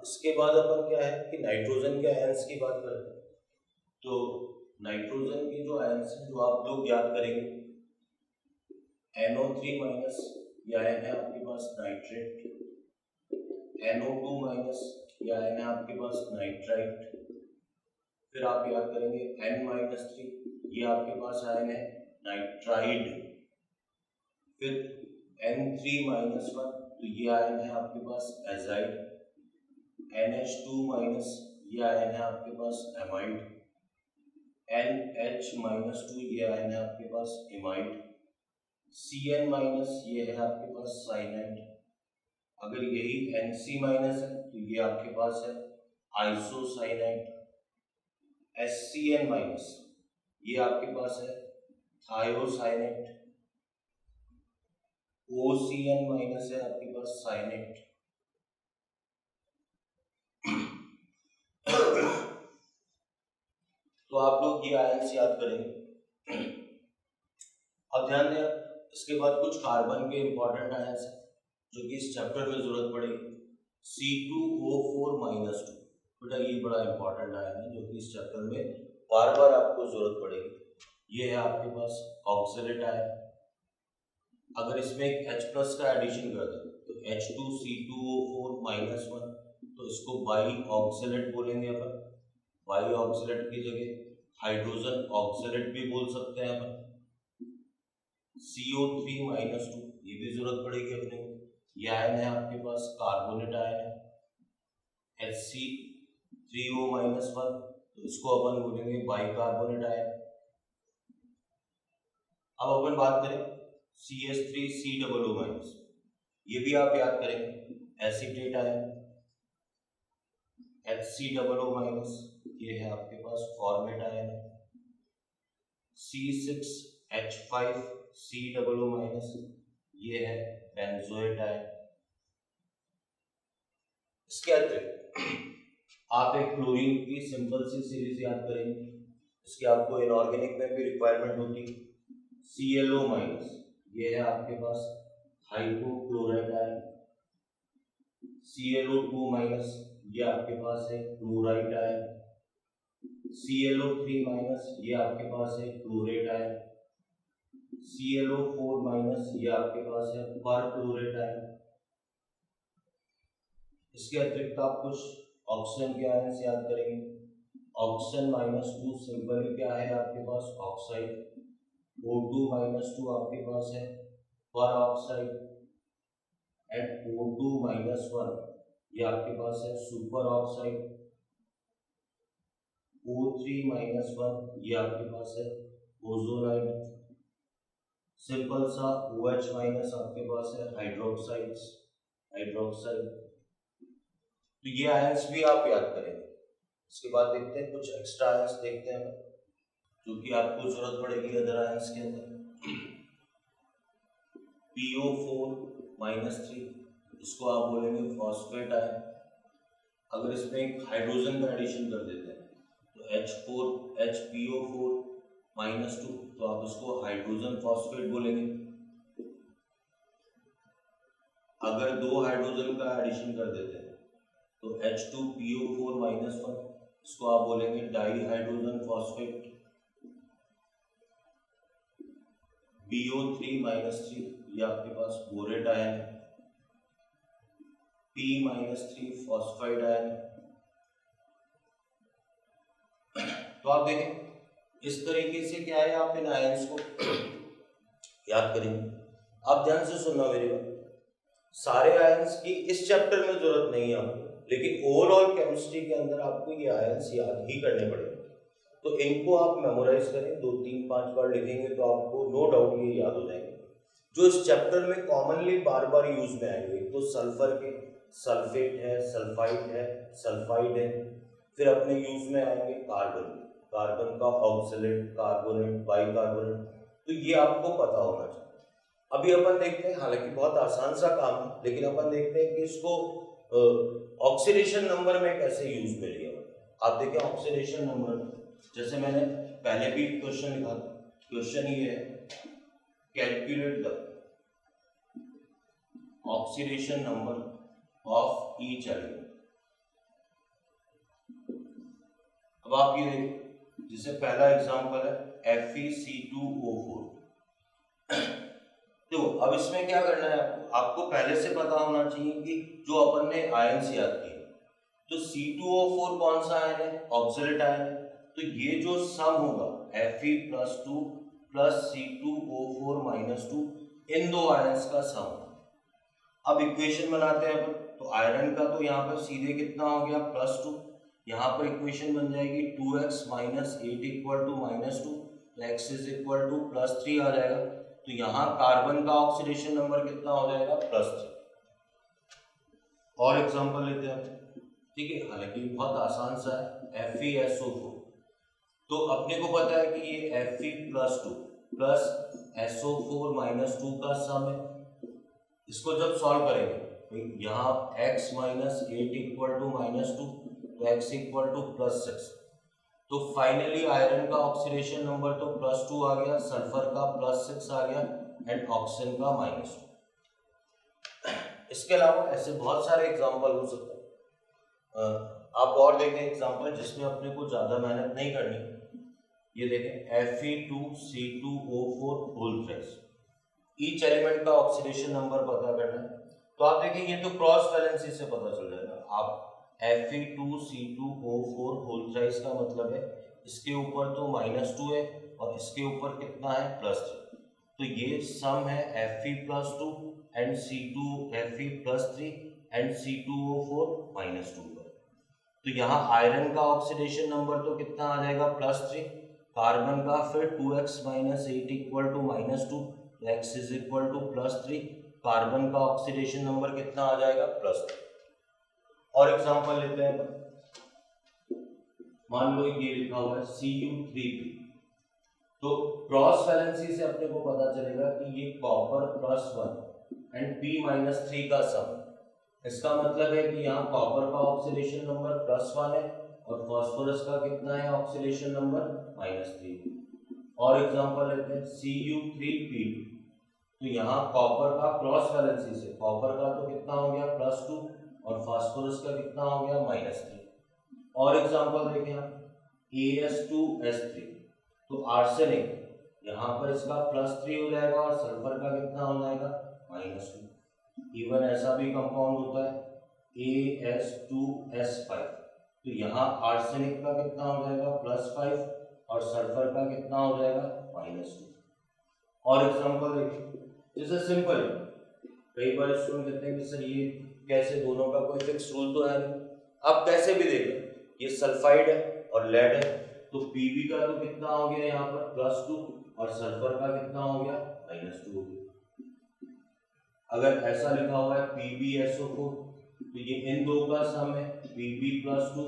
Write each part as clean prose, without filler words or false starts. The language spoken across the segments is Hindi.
इसके बाद अपन क्या है कि नाइट्रोजन के आयंस की बात करते हैं। तो नाइट्रोजन के जो आयंस हैं जो आप लोग याद करेंगे, NO3 माइनस ये आयन है आपके पास नाइट्रेट, NO2 माइनस ये आयन है आपके पास नाइट्राइट, फिर आप याद करेंगे N-3 ये आपके पास आयन है नाइट्राइड, फिर N3-1 तो ये आयन है आपके पास एजाइड, NH2- ये आयन है आपके पास एमाइड, NH-2 ये आयन है आपके पास इमाइड, Cn- ये है आपके पास साइनाइड, अगर यही Nc- है तो ये आपके पास है आइसोसाइनाइड, HCN- ये आपके पास है थायोसाइनेट, OCN- है आपके पास साइनेट। तो आप लोग ये आयंस याद करेंगे। अब ध्यान दें, इसके बाद कुछ कार्बन के इंपॉर्टेंट आयंस हैं जो कि इस चैप्टर में जरूरत पड़ेगी। C2O4-2 बेटा ये बड़ा इंपॉर्टेंट आयन है जो कि इस चैप्टर में बार बार आपको जरूरत पड़ेगी। ये है आपके पास ऑक्सलेट आयन, अगर इसमें एक H+ का एडिशन कर दें तो H2C2O4-1 तो इसको बाई ऑक्सलेट बोलेंगे अपन। बाई ऑक्सलेट की जगह हाइड्रोजन ऑक्सलेट भी बोल सकते हैं अपन। CO3-2 ये भी जरूरत पड़ेगी अपने को। ये आयन है आपके पास कार्बोनेट आयन है, Hc3O-1 तो इसको अपन बोलेंगे बाई कार्बोनेट आयन। अब अपन बात करें CH3COO-, ये भी आप याद करेंगे एसीटेट आयन, HCOO-, ये है आपके पास फॉर्मेट आयन है, C6H5COO-, ये है बेंजोएट आयन। इसके अतिरिक्त आप एक क्लोरीन की सिंपल सी सीरीज याद करेंगे, इसके आपको इनऑर्गेनिक में भी रिक्वायरमेंट होती है। ClO-, ये है आपके पास हाइपोक्लोराइड आयन, ClO2-, ये आपके पास है क्लोराइड आयन, ClO3-, ये आपके पास है क्लोरेट आयन, ClO4-, ये आपके पास है परक्लोरेट आयन। इसके अतिरिक्त आप कुछ ऑक्सीजन के आयन याद करेंगे। ऑक्सीजन-2 सिंपली क्या है आपके पास ऑक्साइड, O2-2 आपके पास है पर ऑक्साइड, एंड O2-1 ये आपके पास है सुपर ऑक्साइड, O3-1 ये आपके पास है ओजोनाइड, सिंपल सा OH- आपके पास है हाइड्रोक्साइड। तो ये आयंस भी आप याद करेंगे। इसके बाद देखते हैं कुछ एक्स्ट्रा आयंस देखते हैं जो कि आपको जरूरत पड़ेगी अदर आयंस के अंदर। PO4-3 इसको आप बोलेंगे फॉस्फेट आयन, अगर इसमें एक हाइड्रोजन का एडिशन कर देते हैं तो HPO4-2 तो आप इसको हाइड्रोजन फॉस्फेट बोलेंगे। अगर दो हाइड्रोजन का एडिशन कर देते हैं तो H2PO4-1 इसको आप बोलेंगे डाई हाइड्रोजन फॉस्फेट। BO3-3 ये आपके पास बोरेट आयन है, P-3 फॉस्फाइड आयन। तो आप देखें इस तरीके से क्या है आप इन आयंस को याद करेंगे। आप ध्यान से सुनना मेरी बात, सारे आयंस की इस चैप्टर में जरूरत नहीं है आपको, लेकिन ओवरऑल केमिस्ट्री के अंदर आपको ये आयंस याद ही करने पड़ेंगे। तो इनको आप मेमोराइज करें, 2-3-5 बार लिखेंगे तो आपको नो डाउट ये याद हो जाएंगे। जो इस चैप्टर में कॉमनली बार बार यूज में आएंगे तो सल्फर के सल्फेट है, सल्फाइड है, फिर अपने यूज में आएंगे कार्बन का ऑक्सलेट, कार्बोनेट, बाइकार्बोनेट, तो ये आपको पता होना चाहिए। अभी अपन देखते हैं, हालांकि बहुत आसान सा काम है, लेकिन अपन देखते हैं कि इसको ऑक्सीडेशन नंबर में कैसे यूज में लिया। आप देखें ऑक्सीडेशन नंबर, जैसे मैंने पहले भी क्वेश्चन लिखा, क्वेश्चन ये है calculate the oxidation number of each element. अब आप ये देखिए, जैसे पहला एग्जांपल है FeC2O4। तो अब इसमें क्या करना है आपको पहले से पता होना चाहिए कि जो अपन ने आयन्स याद किए, तो C2O4 कौन सा आयन है? ऑक्सलेट आयन है। तो ये जो सम होगा Fe+2 प्लस C2O4-2, इन दो आयन्स का सम। अब इक्वेशन बनाते हैं अपन। तो आयरन का तो यहाँ पर सीधे कितना हो गया +2, यहाँ पर इक्वेशन बन जाएगी 2x - 8 = -2, तो x = +3 आ जाएगा। तो यहाँ कार्बन का ऑक्सीडेशन नंबर कितना हो जाएगा +3। और एग्जांपल लेते हैं, ठीक है, हालांकि बहुत आसान सा है, FeSO4। तो अपने को पता है कि ये Fe+2 प्लस SO4-2 का सम है। इसको जब सॉल्व करेंगे तो यहाँ x - 8 = -2, तो x = +6। तो फाइनली आयरन का ऑक्सीडेशन नंबर तो +2 आ गया, सल्फर का +6 आ गया एंड ऑक्सीजन का -2। इसके अलावा ऐसे बहुत सारे एग्जांपल हो सकते हैं। आप और देखें एग्जांपल जिसमें अपने को ज़्यादा मेहनत नहीं करनी। ये देखें Fe2C2O4 ईच एलिमेंट का ऑक्सीडेशन नंबर पता करना है। तो आप देखिए ये तो क्रॉस वैलेंसी से पता चल जाएगा। आप Fe2C2O4 का मतलब है इसके ऊपर तो -2 है और इसके ऊपर कितना है +3। तो ये सम है Fe+2 and Fe+3 and C2O4-2 पर। तो यहाँ आयरन का ऑक्सीडेशन नंबर तो कितना आ जाएगा +3, कार्बन का फिर 2x - 8 = -2, x = +3, कार्बन का ऑक्सीडेशन नंबर कितना आ जाएगा +3। और एग्जांपल लेते हैं, मान लो ये लिखा हुआ है Cu3P। तो क्रॉस वैलेंसी से अपने को पता चलेगा कि ये कॉपर +1 एंड P-3 का सम। इसका मतलब है कि यहाँ कॉपर का ऑक्सीडेशन नंबर +1 है और फास्फोरस का कितना है ऑक्सीडेशन नंबर -3। और एग्जांपल लेते हैं Cu3P। तो यहाँ कॉपर का क्रॉस वैलेंसी से कॉपर का तो कितना हो गया +2 और फास्फोरस का कितना हो गया -3। और एग्जांपल देखें आप As2S3। तो आर्सेनिक यहाँ पर इसका +3 हो जाएगा और सल्फर का कितना हो जाएगा -2। इवन ऐसा भी कंपाउंड होता है As2S5। तो यहाँ आर्सेनिक का कितना हो जाएगा +5 और सल्फर का कितना हो जाएगा -2। और एग्जांपल देखिए, जैसे सिंपल, कई बार स्टूडेंट कहते हैं कि सर ये कैसे, दोनों का कोई फिक्स रूल तो है नहीं। आप कैसे भी देखें, ये सल्फाइड है और लेड है, तो Pb का तो कितना हो गया यहाँ पर +2 और सल्फर का कितना हो गया -2 हो गया। अगर ऐसा लिखा हुआ है PbSO4, तो ये इन दो का सम है Pb+2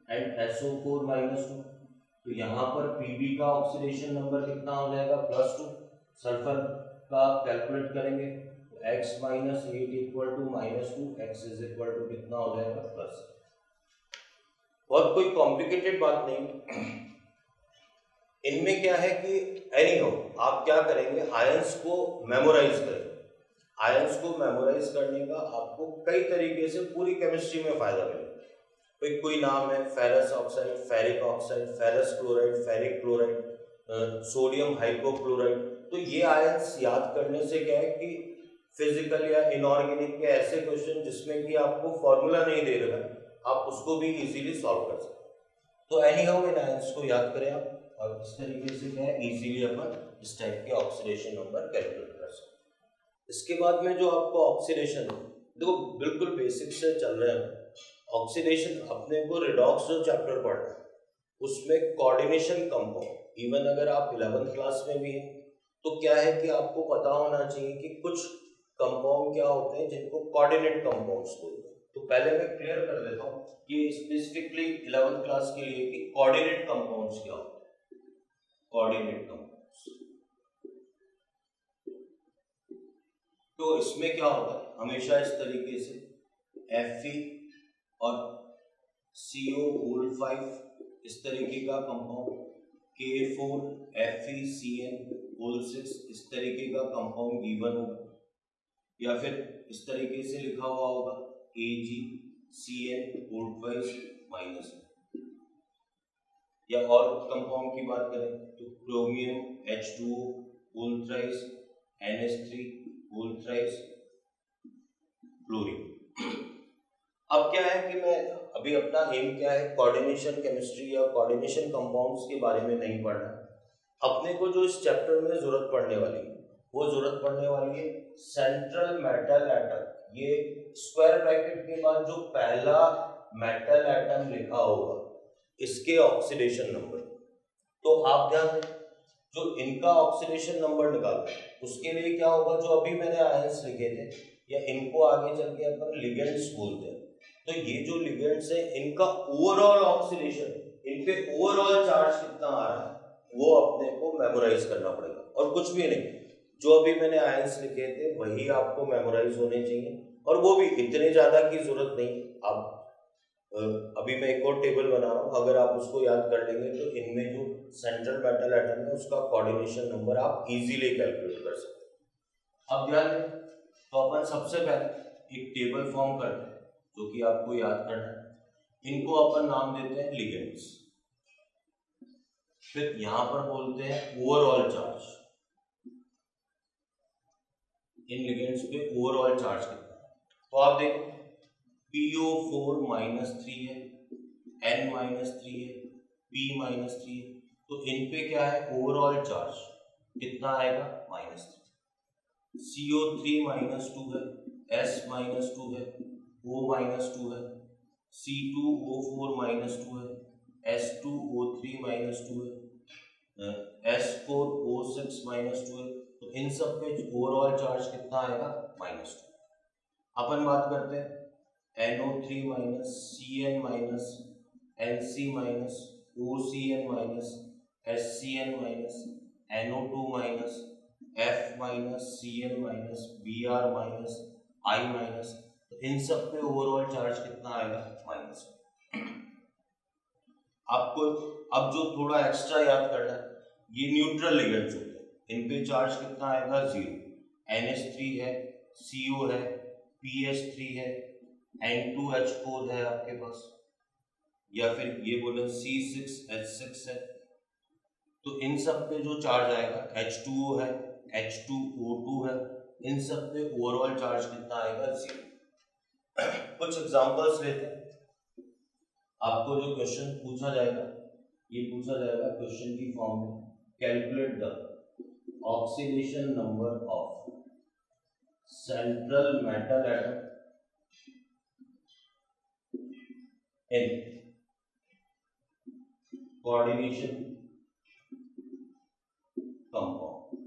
एंड SO4-2। तो यहाँ पर Pb का ऑक्सीडेशन नंबर कितना हो जाएगा +2, सल्फर का कैलकुलेट करेंगे तो x - 8 = -2, x कितना हो जाएगा +। बहुत कोई कॉम्प्लिकेटेड बात नहीं। इनमें क्या है कि एनीहाउ आप क्या करेंगे, आयंस को मेमोराइज करें। आयंस को मेमोराइज करने का आपको कई तरीके से पूरी केमिस्ट्री में फायदा मिलेगा। कोई नाम है ferrous oxide, ferric oxide, ferrous chloride, ferric chloride, sodium hypochloride. तो ये आयंस याद करने से क्या है कि फिजिकल या इनऑर्गेनिक के ऐसे क्वेश्चन जिसमें कि आपको फॉर्मूला नहीं दे रहा, आप उसको भी इजीली सॉल्व कर सकते हैं। तो एनीहाउ इन आयंस को याद करें आप, और इस तरीके से क्या है इजीली अपन इस टाइप के ऑक्सीडेशन नंबर कैलकुलेट कर सकते हैं। इसके बाद में जो आपको ऑक्सीडेशन, देखो बिल्कुल बेसिक से चल रहे हैं ऑक्सीडेशन। अपने को रिडॉक्स जो चैप्टर पढ़ना है उसमें कोऑर्डिनेशन कंपाउंड, इवन अगर आप 11th क्लास में भी हैं तो क्या है कि आपको पता होना चाहिए कि कुछ कंपाउंड क्या होते हैं जिनको कोऑर्डिनेट कंपाउंड्स बोलते हैं। तो पहले मैं क्लियर कर देता हूँ कि स्पेसिफिकली 11th क्लास के लिए कि कोऑर्डिनेट कंपाउंड्स क्या होते हैं। कोऑर्डिनेट कंपाउंड्स, तो इसमें क्या होता है, हमेशा इस तरीके से Fe और CO5 इस तरीके का कंपाउंड, K4FeCN6 इस तरीके का कंपाउंड गिवन होगा, या फिर इस तरीके से लिखा हुआ होगा AgCN5-। या और कंपाउंड की बात करें तो chromium H2O whole thrice, NH3 whole thrice, fluorine. अब क्या है कि मैं अभी अपना एम क्या है, कोऑर्डिनेशन केमिस्ट्री या कोऑर्डिनेशन कंपाउंड्स के बारे में नहीं पढ़ना। अपने को जो इस चैप्टर में जरूरत पड़ने वाली है वो जरूरत पड़ने वाली है सेंट्रल मेटल एटम। ये स्क्वायर ब्रैकेट के बाद जो पहला मेटल एटम लिखा होगा इसके ऑक्सीडेशन नंबर। तो आप ध्यान दें, जो इनका ऑक्सीडेशन नंबर निकालो उसके लिए क्या होगा, जो अभी मैंने आयंस लिखे थे या इनको आगे चल के अपन लिगेंड्स बोलते हैं, तो ये जो लिगेंड्स है इनका ओवरऑल ऑक्सीडेशन, इन पे ओवरऑल चार्ज कितना आ रहा है वो अपने को मेमोराइज करना पड़ेगा। और कुछ भी नहीं, जो अभी मैंने आयंस लिखे थे वही आपको मेमोराइज होने चाहिए, और वो भी इतने ज्यादा की जरूरत नहीं। आप अभी मैं एक और टेबल बना रहा हूँ, अगर आप उसको याद कर लेंगे तो इनमें जो सेंट्रल मेटल एटम है उसका कोऑर्डिनेशन नंबर आप इजीली कैलकुलेट कर सकते हैं। अब ध्यान दें, तो अपन सबसे पहले एक टेबल फॉर्म करते हैं जो कि आपको याद करना है। इनको अपन नाम देते हैं लिगेंड्स, फिर यहां पर बोलते हैं ओवरऑल चार्ज। इन लिगेंड्स पे ओवरऑल चार्ज कितना है, तो आप देखो PO4 -3 है, N-3 है, P-3 है, तो इन पे क्या है ओवरऑल चार्ज कितना आएगा -3। CO3 -2 है, S-2 है, O-2 है, C2O4 -2 है, S2O3 -2 है, S4O6 -2 है, तो इन सब पे ओवरऑल चार्ज कितना आएगा -2। अपन बात करते हैं NO3 -CN NC OCN SCN NO2 F CN Br I-, तो इन सब पे ओवरऑल चार्ज कितना आएगा -1। आपको अब जो थोड़ा एक्स्ट्रा याद करना है, ये न्यूट्रल लिगेंड्स होते हैं, इन पे चार्ज कितना आएगा 0। NH3 है, CO है, PH3 है, N2H4 है आपके पास, या फिर ये बोले C6H6 है, तो इन सब पे जो चार्ज आएगा H2O है, H2O2 है, इन सब पे ओवरऑल चार्ज कितना आएगा 0। कुछ एग्जांपल्स लेते हैं। आपको जो क्वेश्चन पूछा जाएगा ये पूछा जाएगा क्वेश्चन की फॉर्म में, calculate the oxidation number of central metal atom in coordination compound.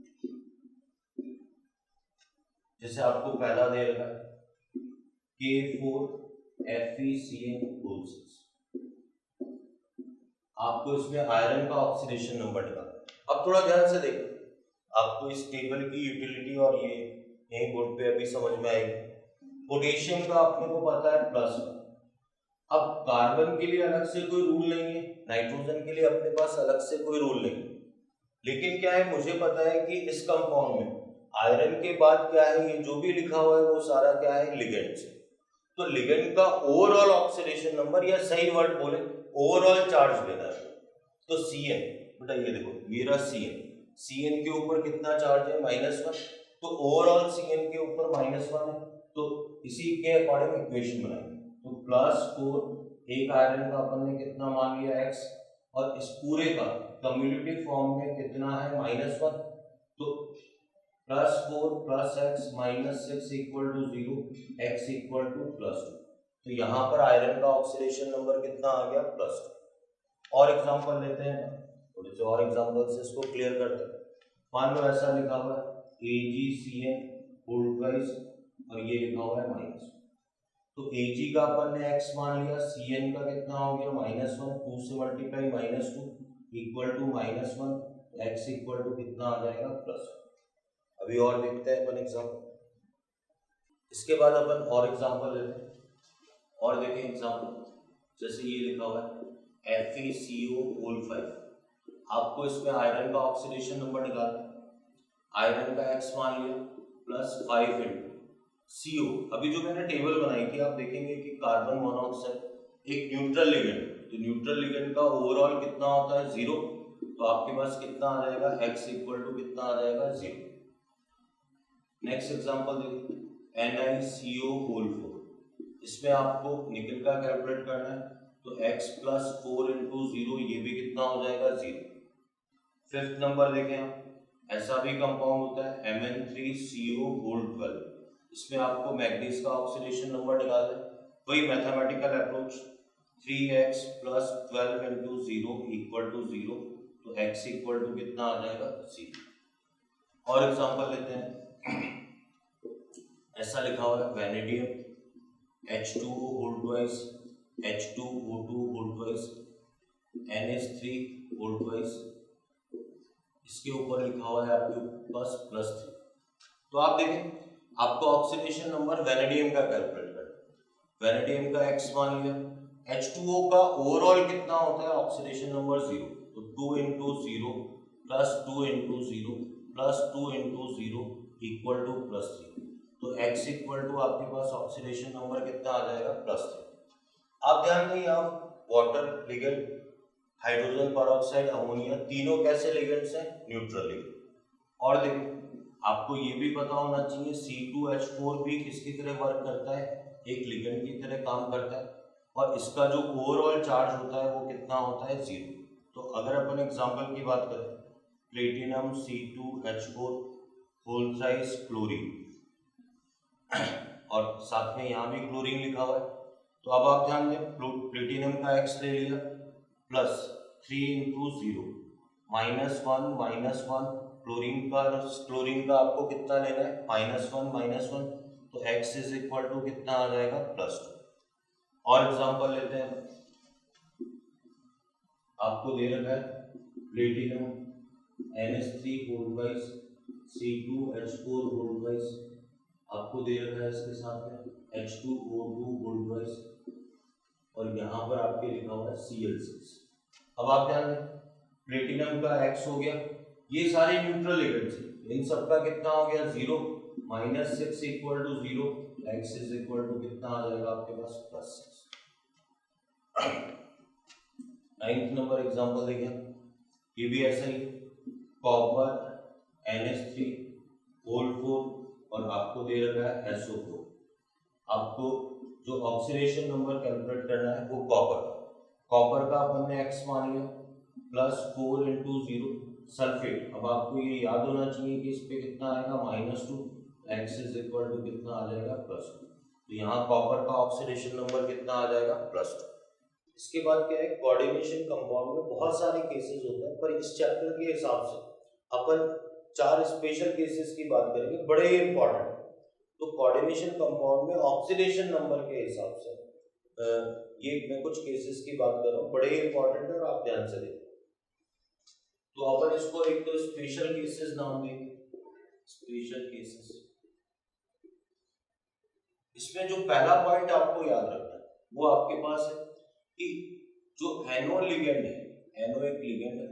जैसे आपको पहला दे रखा है K4FeCN6, आपको इसमें आयरन का ऑक्सीडेशन नंबर निकालना। अब थोड़ा ध्यान से देखो, आपको इस टेबल की यूटिलिटी और ये यही बोर्ड पे अभी समझ में आएगी। पोटेशियम का अपने को पता है +1। अब कार्बन के लिए अलग से कोई रूल नहीं है, नाइट्रोजन के लिए अपने पास अलग से कोई रूल नहीं है, लेकिन क्या है मुझे पता है कि इस कंपाउंड में आयरन के बाद क्या है, ये जो भी लिखा हुआ है वो सारा क्या है लिगेंड से। तो लिगेंड का ओवरऑल ऑक्सीडेशन नंबर, या सही वर्ड बोले ओवरऑल चार्ज लेना है, तो Cn, बेटा ये देखो ये रहा Cn के ऊपर कितना चार्ज है -1, तो ओवरऑल Cn के ऊपर -1 है, तो इसी के अकॉर्डिंग इक्वेशन बनाएंगे। तो +4 एक आयरन का अपन ने कितना मान लिया x, और इस पूरे का कम्युलेटिव फॉर्म में कितना है -1, तो +4 + x -6 = 0, x = +2। तो यहाँ पर आयरन का ऑक्सीडेशन नंबर कितना आ गया +2। और एग्जांपल लेते हैं, थोड़े से और एग्जांपल से इसको क्लियर करते हैं। मान लो ऐसा लिखा हुआ है AgCN होल ट्वाइस और ये लिखा हुआ है -, तो Ag का अपन ने x मान लिया, Cn का कितना हो गया -1, 2 से मल्टीप्लाई -2 = -1, x = कितना आ जाएगा +1। अभी और देखते हैं अपन एग्जांपल, इसके बाद अपन और एग्जांपल लेते हैं। और देखें एग्जांपल, जैसे ये लिखा हुआ है FeCO5, आपको इसमें आयरन का ऑक्सीडेशन नंबर निकालना है। आयरन का x मान लिया +5 × CO। अभी जो मैंने टेबल बनाई थी आप देखेंगे कि कार्बन मोनोऑक्साइड एक न्यूट्रल लिगेंड, तो तो न्यूट्रल लिगेंड का ओवरऑल कितना होता है 0, तो आपके पास कितना आ जाएगा x इक्वल टू कितना आ जाएगा 0। नेक्स्ट एग्जांपल देखिए NiCO4, इसमें आपको निकल का कैलकुलेट करना है, तो x प्लस 4 इंटू 0 ये भी कितना हो जाएगा 0। फिफ्थ नंबर देखें आप, ऐसा भी कंपाउंड होता है Mn3CO12, इसमें आपको मैग्नीज का ऑक्सीडेशन नंबर निकालना है, वही mathematical approach 3x plus 12 into 0 equal to 0, तो x इक्वल टू कितना आ जाएगा 0। और एग्जांपल लेते हैं, ऐसा लिखा हुआ है vanadium H2O whole twice, H2O2 whole twice, NH3 whole twice, इसके ऊपर लिखा हुआ है आपके पास +3। तो आप देखें आपको ऑक्सीडेशन नंबर वैनेडियम का कैलकुलेट करना है, वैनेडियम का x मान लिया, H2O का ओवरऑल कितना होता है ऑक्सीडेशन नंबर 0, तो 2 into 0 plus 2 into 0 plus 2 into 0 equal to +3, तो x इक्वल टू आपके पास ऑक्सीडेशन नंबर कितना आ जाएगा +3। आप ध्यान दें यहाँ water ligand, hydrogen peroxide, ammonia, तीनों कैसे लिगेंड्स हैं, न्यूट्रल लिगेंड। और देखिए आपको ये भी पता होना चाहिए C2H4 भी किसकी तरह वर्क करता है, एक लिगेंड की तरह काम करता है, और इसका जो ओवरऑल चार्ज होता है वो कितना होता है 0। तो अगर अपन एग्जांपल की बात करें, platinum C2H4 whole thrice chlorine, और साथ में यहाँ भी क्लोरीन लिखा हुआ है, तो अब आप ध्यान दें प्लेटिनम का x ले लिया प्लस 3 इंटू 0 -1 क्लोरीन का आपको कितना लेना है -1, तो x इज इक्वल टू कितना आ जाएगा +2। और एग्जांपल लेते हैं, आपको दे रखा है platinum NH3 whole twice C2H4 whole twice, आपको दे रखा है इसके साथ में H2O2 होल ट्वाइस, और यहाँ पर आपके लिखा हुआ है Cl6। अब आप ध्यान दें प्लेटिनम का x हो गया, ये सारे न्यूट्रल लिगेंड्स हैं, इन सब का कितना हो गया 0, -6 equal to 0, x is equal to कितना आ जाएगा आपके पास +6। नाइन्थ नंबर एग्जांपल देखें, ये भी ऐसा ही, कॉपर NH3 होल 4 और आपको दे रखा है SO4, आपको जो ऑक्सीडेशन नंबर कैलकुलेट करना है वो कॉपर का अपन ने x मान लिया +4 इंटू 0 सल्फेट, अब आपको ये याद होना चाहिए कि इस पे कितना आएगा -2, x इज इक्वल टू कितना आ जाएगा +2, तो यहाँ कॉपर का ऑक्सीडेशन नंबर कितना आ जाएगा +2। इसके बाद क्या है, कोऑर्डिनेशन कंपाउंड में बहुत सारे केसेस होते हैं, पर इस चैप्टर के हिसाब से अपन 4 स्पेशल केसेस की बात करेंगे, बड़े ही इंपॉर्टेंट। तो कोऑर्डिनेशन कंपाउंड में ऑक्सीडेशन नंबर के हिसाब से ये मैं कुछ केसेस की बात कर रहा हूँ, बड़े ही इंपॉर्टेंट है और आप ध्यान से देखें। तो अपन इसको एक तो स्पेशल केसेस नाम देंगे, स्पेशल केसेस। इसमें जो पहला पॉइंट आपको याद रखना है वो आपके पास है कि जो एनो लिगेंड है, एनो एक लिगेंड है,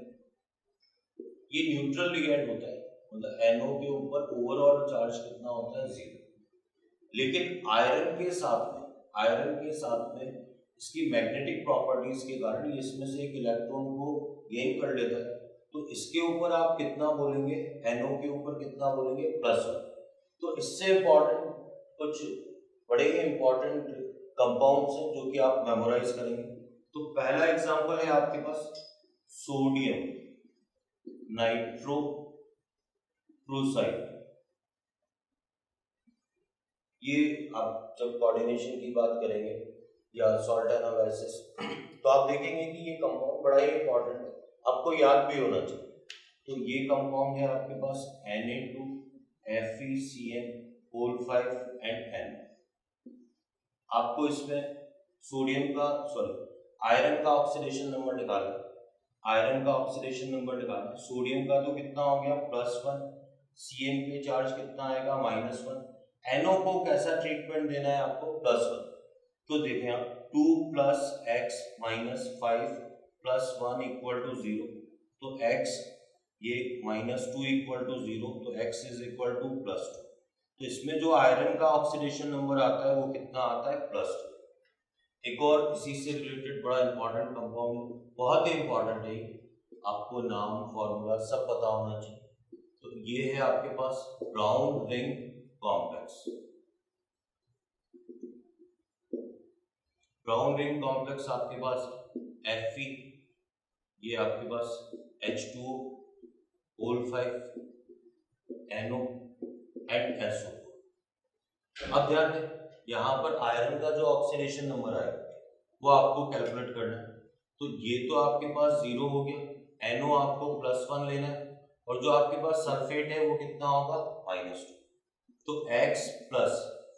ये न्यूट्रल लिगेंड होता है, मतलब एनो के ऊपर ओवरऑल चार्ज कितना होता है 0, लेकिन आयरन के साथ में इसकी मैग्नेटिक प्रॉपर्टीज के कारण ये इसमें से एक इलेक्ट्रॉन को गेन कर लेता है, तो इसके ऊपर आप कितना बोलेंगे, एनो के ऊपर कितना बोलेंगे +1। तो इससे इंपॉर्टेंट कुछ बड़े ही इंपॉर्टेंट कंपाउंड्स हैं जो कि आप मेमोराइज करेंगे। तो पहला एग्जांपल है आपके पास सोडियम नाइट्रोक्लोराइड, ये आप जब कोऑर्डिनेशन की बात करेंगे या सॉल्ट एनालिसिस तो आप देखेंगे कि ये कंपाउंड बड़ा ही इंपॉर्टेंट है, आपको याद भी होना चाहिए। तो ये कंपाउंड है आपके पास Na2FeCN5 एंड N। आपको इसमें आयरन का ऑक्सीडेशन नंबर निकालना, सोडियम का तो कितना हो गया +1, Cn पे चार्ज कितना आएगा -1, NO को कैसा ट्रीटमेंट देना है आपको +1। तो देखें आप 2 + x - 5 + 1 इक्वल टू 0, तो x ये -2 इक्वल टू 0, तो x इज इक्वल टू +2। तो इसमें जो आयरन का ऑक्सीडेशन नंबर आता है वो कितना आता है +2। एक और इसी से रिलेटेड बड़ा इंपॉर्टेंट कंपाउंड, बहुत ही इंपॉर्टेंट है, आपको नाम फॉर्मूला सब पता होना चाहिए। तो ये है आपके पास brown ring complex. Brown ring complex आपके पास Fe, ये आपके पास H2O, O5, NO and SO। अब ध्यान दें, यहाँ पर आयरन का जो ऑक्सीडेशन नंबर आएगा वो आपको कैलकुलेट करना है। तो ये तो आपके पास 0 हो गया, NO आपको +1 लेना है, और जो आपके पास सल्फेट है वो कितना होगा -2। तो x +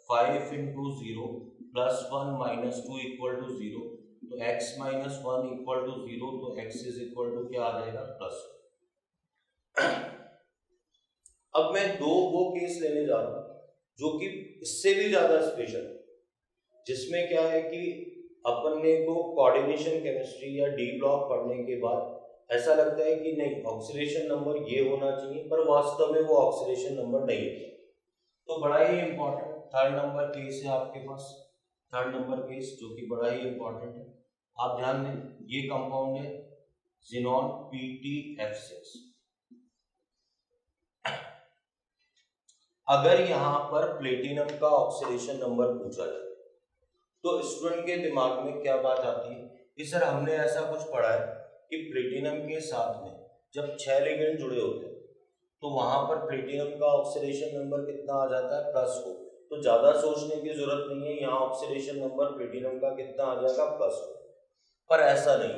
5 × 0 + 1 - 2 = 0। तो x - 1 = 0, तो x = क्या आ जाएगा +1। अब मैं वो केस लेने जा रहा हूँ जो कि इससे भी ज्यादा स्पेशल, जिसमें क्या है कि अपन ने को कोऑर्डिनेशन केमिस्ट्री या डी ब्लॉक पढ़ने के बाद ऐसा लगता है कि नहीं ऑक्सीडेशन नंबर ये होना चाहिए, पर वास्तव में वो ऑक्सीडेशन नंबर नहीं है। तो बड़ा ही इंपॉर्टेंट 3rd नंबर केस है आपके पास, 3rd नंबर केस जो कि बड़ा ही इंपॉर्टेंट है। आप ध्यान दें, ये कंपाउंड है ज़ीनॉन PtF6। अगर यहाँ पर प्लेटिनम का ऑक्सीडेशन नंबर पूछा जाए तो स्टूडेंट के दिमाग में क्या बात आती है कि सर हमने ऐसा कुछ पढ़ा है कि प्लेटिनम के साथ में जब 6 लिगेंड जुड़े होते हैं तो वहां पर प्लेटिनम का ऑक्सीडेशन नंबर कितना आ जाता है +4। तो ज्यादा सोचने की जरूरत नहीं है, यहाँ ऑक्सीडेशन नंबर प्लेटिनम का कितना आ जाएगा +4। पर ऐसा नहीं,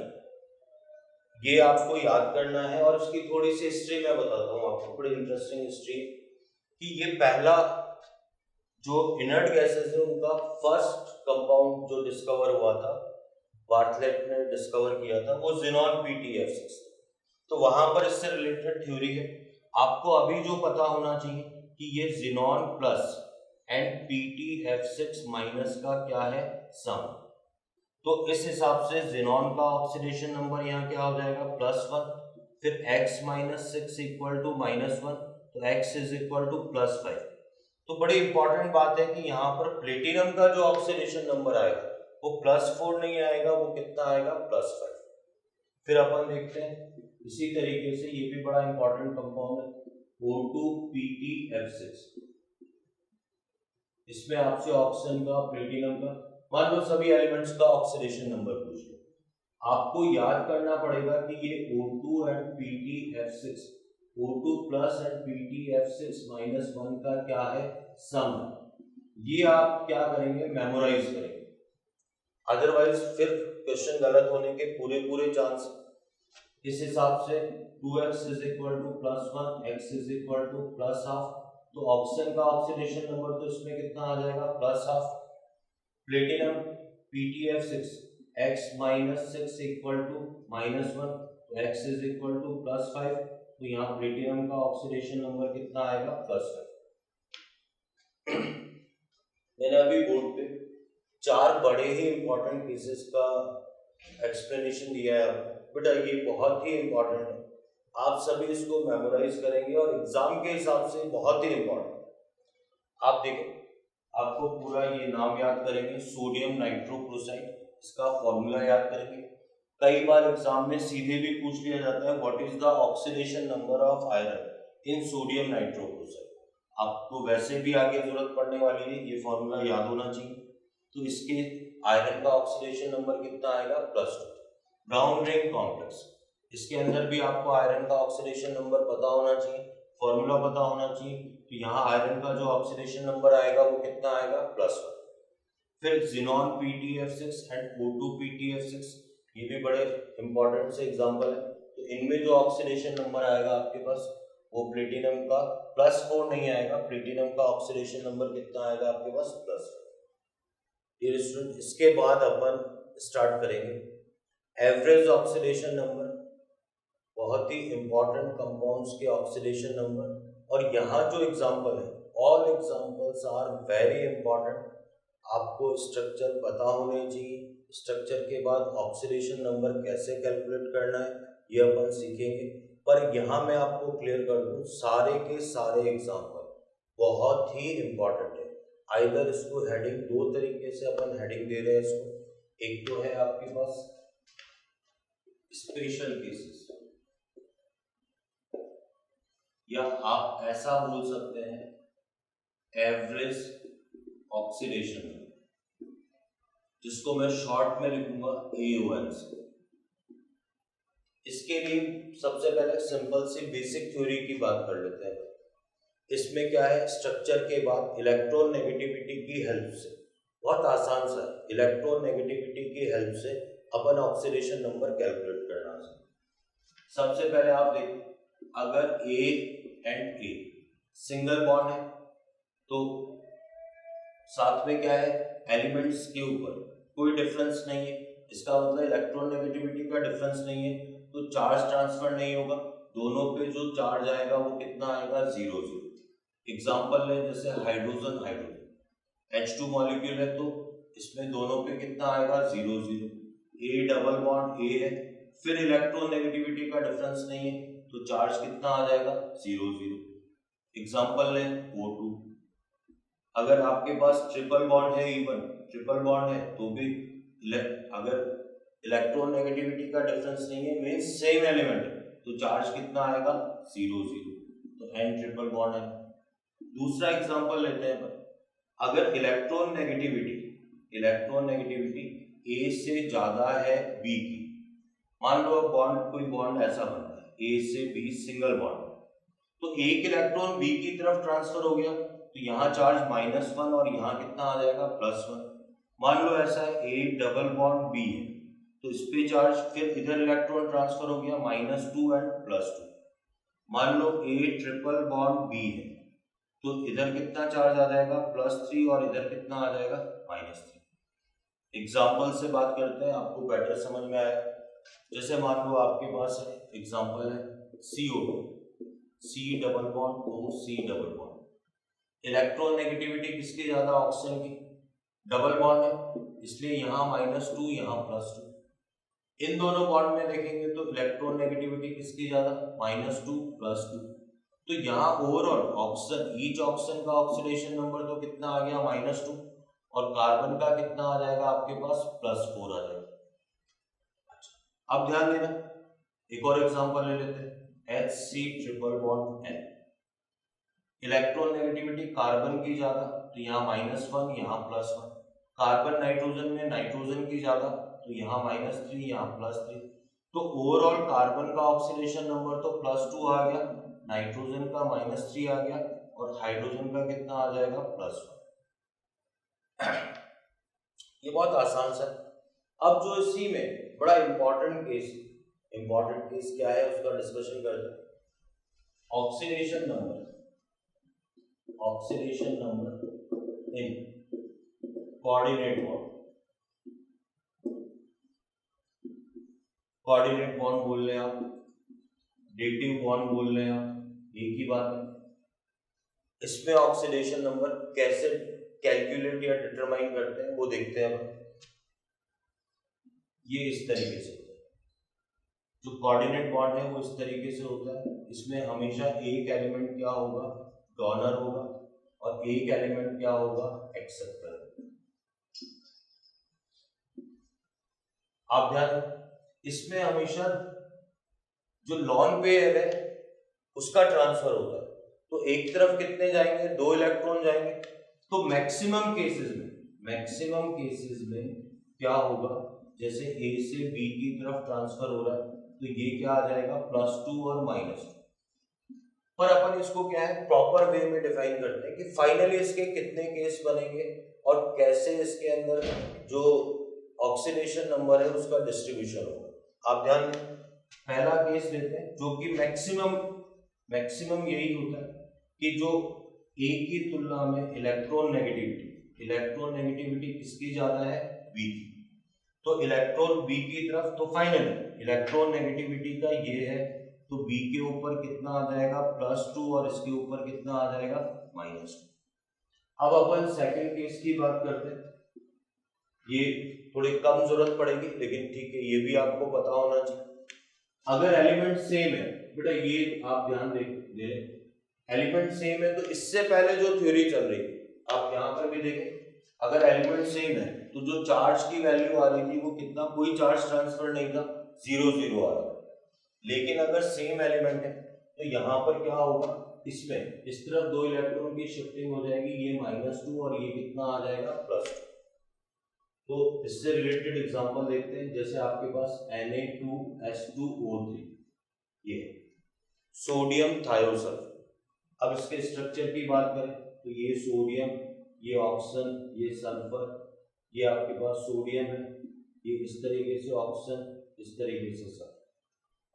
ये आपको याद करना है। और इसकी थोड़ी सी हिस्ट्री मैं बताता हूँ आपको, बड़ी इंटरेस्टिंग हिस्ट्री, कि ये पहला जो इनर्ट गैसेस है उनका फर्स्ट कंपाउंड जो डिस्कवर हुआ था, बार्थलेट ने डिस्कवर किया था, वो ज़ीनॉन PtF6। तो वहां पर इससे रिलेटेड थ्योरी है, आपको अभी जो पता होना चाहिए कि ये xenon plus and PtF6 minus का क्या है सम। तो इस हिसाब से ज़ीनॉन का ऑक्सीडेशन नंबर यहाँ क्या हो जाएगा +1, फिर x - 6 = -1, तो x = +5। तो बड़ी इंपॉर्टेंट बात है कि यहाँ पर प्लेटिनम का जो ऑक्सीडेशन नंबर आएगा वो +4 नहीं आएगा, वो कितना आएगा +5। फिर अपन देखते हैं इसी तरीके से, ये भी बड़ा इंपॉर्टेंट कंपाउंड है O2PtF6। इसमें आपसे ऑक्सीजन का, प्लेटिनम का, मान लो सभी एलिमेंट्स का ऑक्सीडेशन नंबर पूछ लो, आपको याद करना पड़ेगा कि ये O2 and PtF6, O2 plus and PtF6 -1 का क्या है सम। ये आप क्या करेंगे मेमोराइज करेंगे, अदरवाइज फिर क्वेश्चन गलत होने के पूरे चांस। इस हिसाब से 2x = +1, x = +½ तो ऑक्सीजन का ऑक्सीडेशन नंबर तो इसमें कितना आ जाएगा +½ प्लेटिनम PtF6 x - 6 = -1, तो x = +5, तो यहाँ प्लेटिनम का ऑक्सीडेशन नंबर कितना आएगा +5। मैंने अभी बोर्ड पे 4 बड़े ही इंपॉर्टेंट केसेस का एक्सप्लेनेशन दिया है आपको, बेटा ये बहुत ही इंपॉर्टेंट है, आप सभी इसको मेमोराइज करेंगे और एग्जाम के हिसाब से बहुत ही इंपॉर्टेंट। आप देखो, आपको पूरा ये नाम याद करेंगे, सोडियम नाइट्रोक्लोराइड, इसका फॉर्मूला याद करेंगे। कई बार एग्जाम में सीधे भी पूछ लिया जाता है what is the oxidation number of iron in sodium nitrochloride. आपको वैसे भी आगे जरूरत पड़ने वाली है, ये फॉर्मूला याद होना चाहिए। तो इसके आयरन का ऑक्सीडेशन नंबर कितना आएगा +2। ब्राउन रिंग कॉम्प्लेक्स, इसके अंदर भी आपको आयरन का ऑक्सीडेशन नंबर पता होना चाहिए, फॉर्मूला पता होना चाहिए। तो यहाँ आयरन का जो ऑक्सीडेशन नंबर आएगा वो कितना आएगा +1। फिर ज़ीनॉन PtF6 एंड O2PtF6, ये भी बड़े इंपॉर्टेंट से एग्जांपल है। तो इनमें जो ऑक्सीडेशन नंबर आएगा आपके पास वो प्लेटिनम का +4 नहीं आएगा, प्लेटिनम का ऑक्सीडेशन नंबर कितना आएगा आपके पास +4। ये स्टूडेंट, इसके बाद अपन स्टार्ट करेंगे एवरेज ऑक्सीडेशन नंबर, बहुत ही इंपॉर्टेंट कंपाउंड्स के ऑक्सीडेशन नंबर। और यहाँ जो एग्जांपल है, all examples are very important, आपको स्ट्रक्चर पता होने चाहिए। स्ट्रक्चर के बाद ऑक्सीडेशन नंबर कैसे कैलकुलेट करना है ये अपन सीखेंगे। पर यहाँ मैं आपको क्लियर कर दूं, सारे के सारे एग्जांपल बहुत ही इंपॉर्टेंट है। आइदर इसको हेडिंग, 2 तरीके से अपन हेडिंग दे रहे हैं इसको, एक तो है आपके पास स्पेशल केसेस, या आप ऐसा बोल सकते हैं एवरेज ऑक्सीडेशन, जिसको मैं शॉर्ट में लिखूंगा AOMs। इसके लिए सबसे पहले सिंपल सी बेसिक थ्योरी की बात कर लेते हैं। इसमें क्या है, स्ट्रक्चर के बाद इलेक्ट्रॉन नेगेटिविटी की हेल्प से, बहुत आसान सा है, इलेक्ट्रॉन नेगेटिविटी की हेल्प से अपन ऑक्सीडेशन नंबर कैलकुलेट करना है। सबसे पहले आप देखो, अगर A and A single bond है तो साथ में क्या है, एलिमेंट्स के ऊपर कोई डिफरेंस नहीं है, इसका मतलब इलेक्ट्रॉन नेगेटिविटी का डिफरेंस नहीं है, तो चार्ज ट्रांसफर नहीं होगा, दोनों पे जो चार्ज आएगा वो कितना आएगा, 0 0। एग्जांपल लें जैसे हाइड्रोजन H2 मॉलिक्यूल है तो इसमें दोनों पे कितना आएगा, 0 0। A डबल बॉन्ड A है, फिर इलेक्ट्रॉन नेगेटिविटी का डिफरेंस नहीं है तो चार्ज कितना आ जाएगा, 0 0। एग्जांपल लें O2, अगर आपके पास ट्रिपल बॉन्ड है, इवन ट्रिपल बॉन्ड है तो भी अगर इलेक्ट्रॉन नेगेटिविटी का डिफरेंस नहीं है, मींस सेम एलिमेंट है, तो चार्ज कितना आएगा, 0 0। तो N ट्रिपल बॉन्ड है। दूसरा एग्जांपल लेते हैं, अगर इलेक्ट्रॉन नेगेटिविटी A से ज्यादा है B की, मान लो बॉन्ड, कोई बॉन्ड ऐसा बनता है A से B सिंगल बॉन्ड, तो एक इलेक्ट्रॉन B की तरफ ट्रांसफर हो गया तो यहाँ चार्ज -1 और यहाँ कितना आ जाएगा, +1। मान लो ऐसा है A डबल बॉन्ड B है तो इस पे चार्ज, फिर इधर इलेक्ट्रॉन ट्रांसफर हो गया -2 एंड +2। मान लो A ट्रिपल बॉन्ड B है तो इधर कितना चार्ज आ जाएगा, +3 और इधर कितना आ जाएगा, -3। एग्जाम्पल से बात करते हैं, आपको बेटर समझ में आएगा। जैसे मान लो आपके पास है, एग्जाम्पल है CO2, C double bond O C double bond, electron negativity किसकी ज्यादा, ऑक्सीजन की, डबल बॉन्ड है इसलिए यहाँ -2 यहाँ +2। इन दोनों बॉन्ड में देखेंगे तो इलेक्ट्रॉन नेगेटिविटी किसकी ज्यादा, -2 +2। तो यहाँ ओवरऑल ऑक्सीजन, ईच ऑक्सीजन का ऑक्सीडेशन नंबर तो कितना आ गया, -2, और कार्बन का कितना आ जाएगा आपके पास, +4 आ जाएगा। अच्छा, अब ध्यान देना, एक और एग्जांपल ले लेते हैं, HC triple bond N, electron negativity carbon की ज्यादा तो यहाँ -1 यहाँ +1, कार्बन नाइट्रोजन में नाइट्रोजन की ज्यादा तो यहाँ -3 यहाँ +3। तो ओवरऑल कार्बन का ऑक्सीडेशन नंबर तो +2 आ गया, नाइट्रोजन का -3 आ गया और हाइड्रोजन का कितना आ जाएगा, +1। ये बहुत आसान सा। अब जो इसी में बड़ा इंपॉर्टेंट केस क्या है उसका डिस्कशन करते हैं। Oxidation number in coordinate bond बोल रहे हैं आप, डेटिव बॉन्ड बोल रहे हैं आप, एक ही बात है। इसमें ऑक्सीडेशन नंबर कैसे कैलकुलेट या डिटरमाइन करते हैं वो देखते हैं। ये इस तरीके से होता है, जो कोऑर्डिनेट बॉन्ड है वो इस तरीके से होता है। इसमें हमेशा एक एलिमेंट क्या होगा, डोनर होगा, और एक एलिमेंट क्या होगा, एक्सेप्टर। आप ध्यान, इसमें हमेशा जो लॉन पेयर है उसका ट्रांसफर होता है, तो एक तरफ कितने जाएंगे, 2 इलेक्ट्रॉन जाएंगे। तो मैक्सिमम केसेस में क्या होगा, जैसे A से B की तरफ ट्रांसफर हो रहा है तो ये क्या आ जाएगा, +2 और -2। पर अपन इसको क्या है, प्रॉपर वे में डिफाइन करते हैं कि फाइनली इसके कितने केस बनेंगे और कैसे इसके अंदर जो ऑक्सीडेशन नंबर है उसका डिस्ट्रीब्यूशन होगा। आप ध्यान, पहला केस लेते हैं जो कि मैक्सिमम यही होता है कि जो A की तुलना में इलेक्ट्रॉन नेगेटिविटी किसकी ज्यादा है, B की। तो इलेक्ट्रॉन B की तरफ, तो फाइनली इलेक्ट्रॉन नेगेटिविटी का ये है तो B के ऊपर कितना आ जाएगा, +2 और इसके ऊपर कितना आ जाएगा, -2। अब अपन सेकंड केस की बात करते हैं। ये थोड़ी कम जरूरत पड़ेगी लेकिन ठीक है, ये भी आपको पता होना चाहिए। अगर एलिमेंट सेम है, बेटा ये आप ध्यान दे, एलिमेंट सेम है तो इससे पहले जो थ्योरी चल रही है आप यहाँ पर भी देखें, अगर एलिमेंट सेम है तो जो चार्ज की वैल्यू आ रही थी वो कितना, कोई चार्ज ट्रांसफर नहीं था, 0 0 आ रहा था। लेकिन अगर सेम एलिमेंट है तो यहाँ पर क्या होगा, इसमें इस तरफ 2 इलेक्ट्रॉन की शिफ्टिंग हो जाएगी, ये -2 और ये कितना आ जाएगा +2। तो इससे रिलेटेड एग्जांपल देखते हैं, जैसे आपके पास Na2S2O3, ये सोडियम थायोसल्फेट। अब इसके स्ट्रक्चर की बात करें तो ये सोडियम, ये ऑक्सीजन, ये सल्फर, ये आपके पास सोडियम है, ये इस तरीके से ऑक्सीजन, इस तरीके से सल्फर।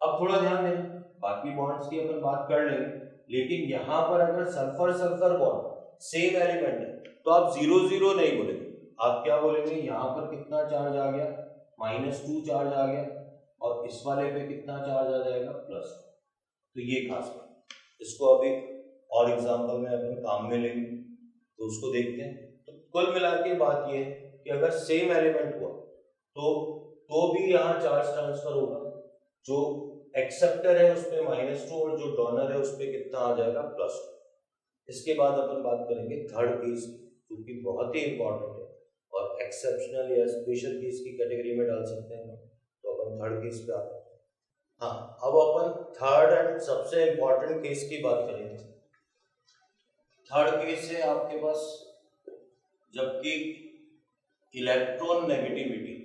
अब थोड़ा ध्यान देना, बाकी बॉन्ड्स की अपन बात कर लेंगे, लेकिन यहाँ पर अगर sulphur sulphur bond same element है तो आप 0 0 नहीं बोलेंगे, आप क्या बोलेंगे, यहाँ पर कितना चार्ज आ गया, -2 चार्ज आ गया, और इस वाले पे कितना चार्ज आ जाएगा, +2। तो ये खास बात, इसको अभी और एग्जांपल में अपन काम में लेंगे तो उसको देखते हैं। तो कुल मिला के बात ये है कि अगर सेम एलिमेंट हुआ तो भी यहाँ चार्ज ट्रांसफर होगा, जो एक्सेप्टर है उस पे -2 और जो डोनर है उस पे कितना आ जाएगा, +2। इसके बाद अपन बात करेंगे थर्ड केस, जो कि बहुत ही इंपॉर्टेंट है और एक्सेप्शनल या स्पेशल केस की कैटेगरी में डाल सकते हैं, तो अपन थर्ड केस पे आते हैं। हाँ, अब अपन थर्ड एंड सबसे इंपॉर्टेंट केस की बात करेंगे। थर्ड केस है आपके पास जबकि electron negativity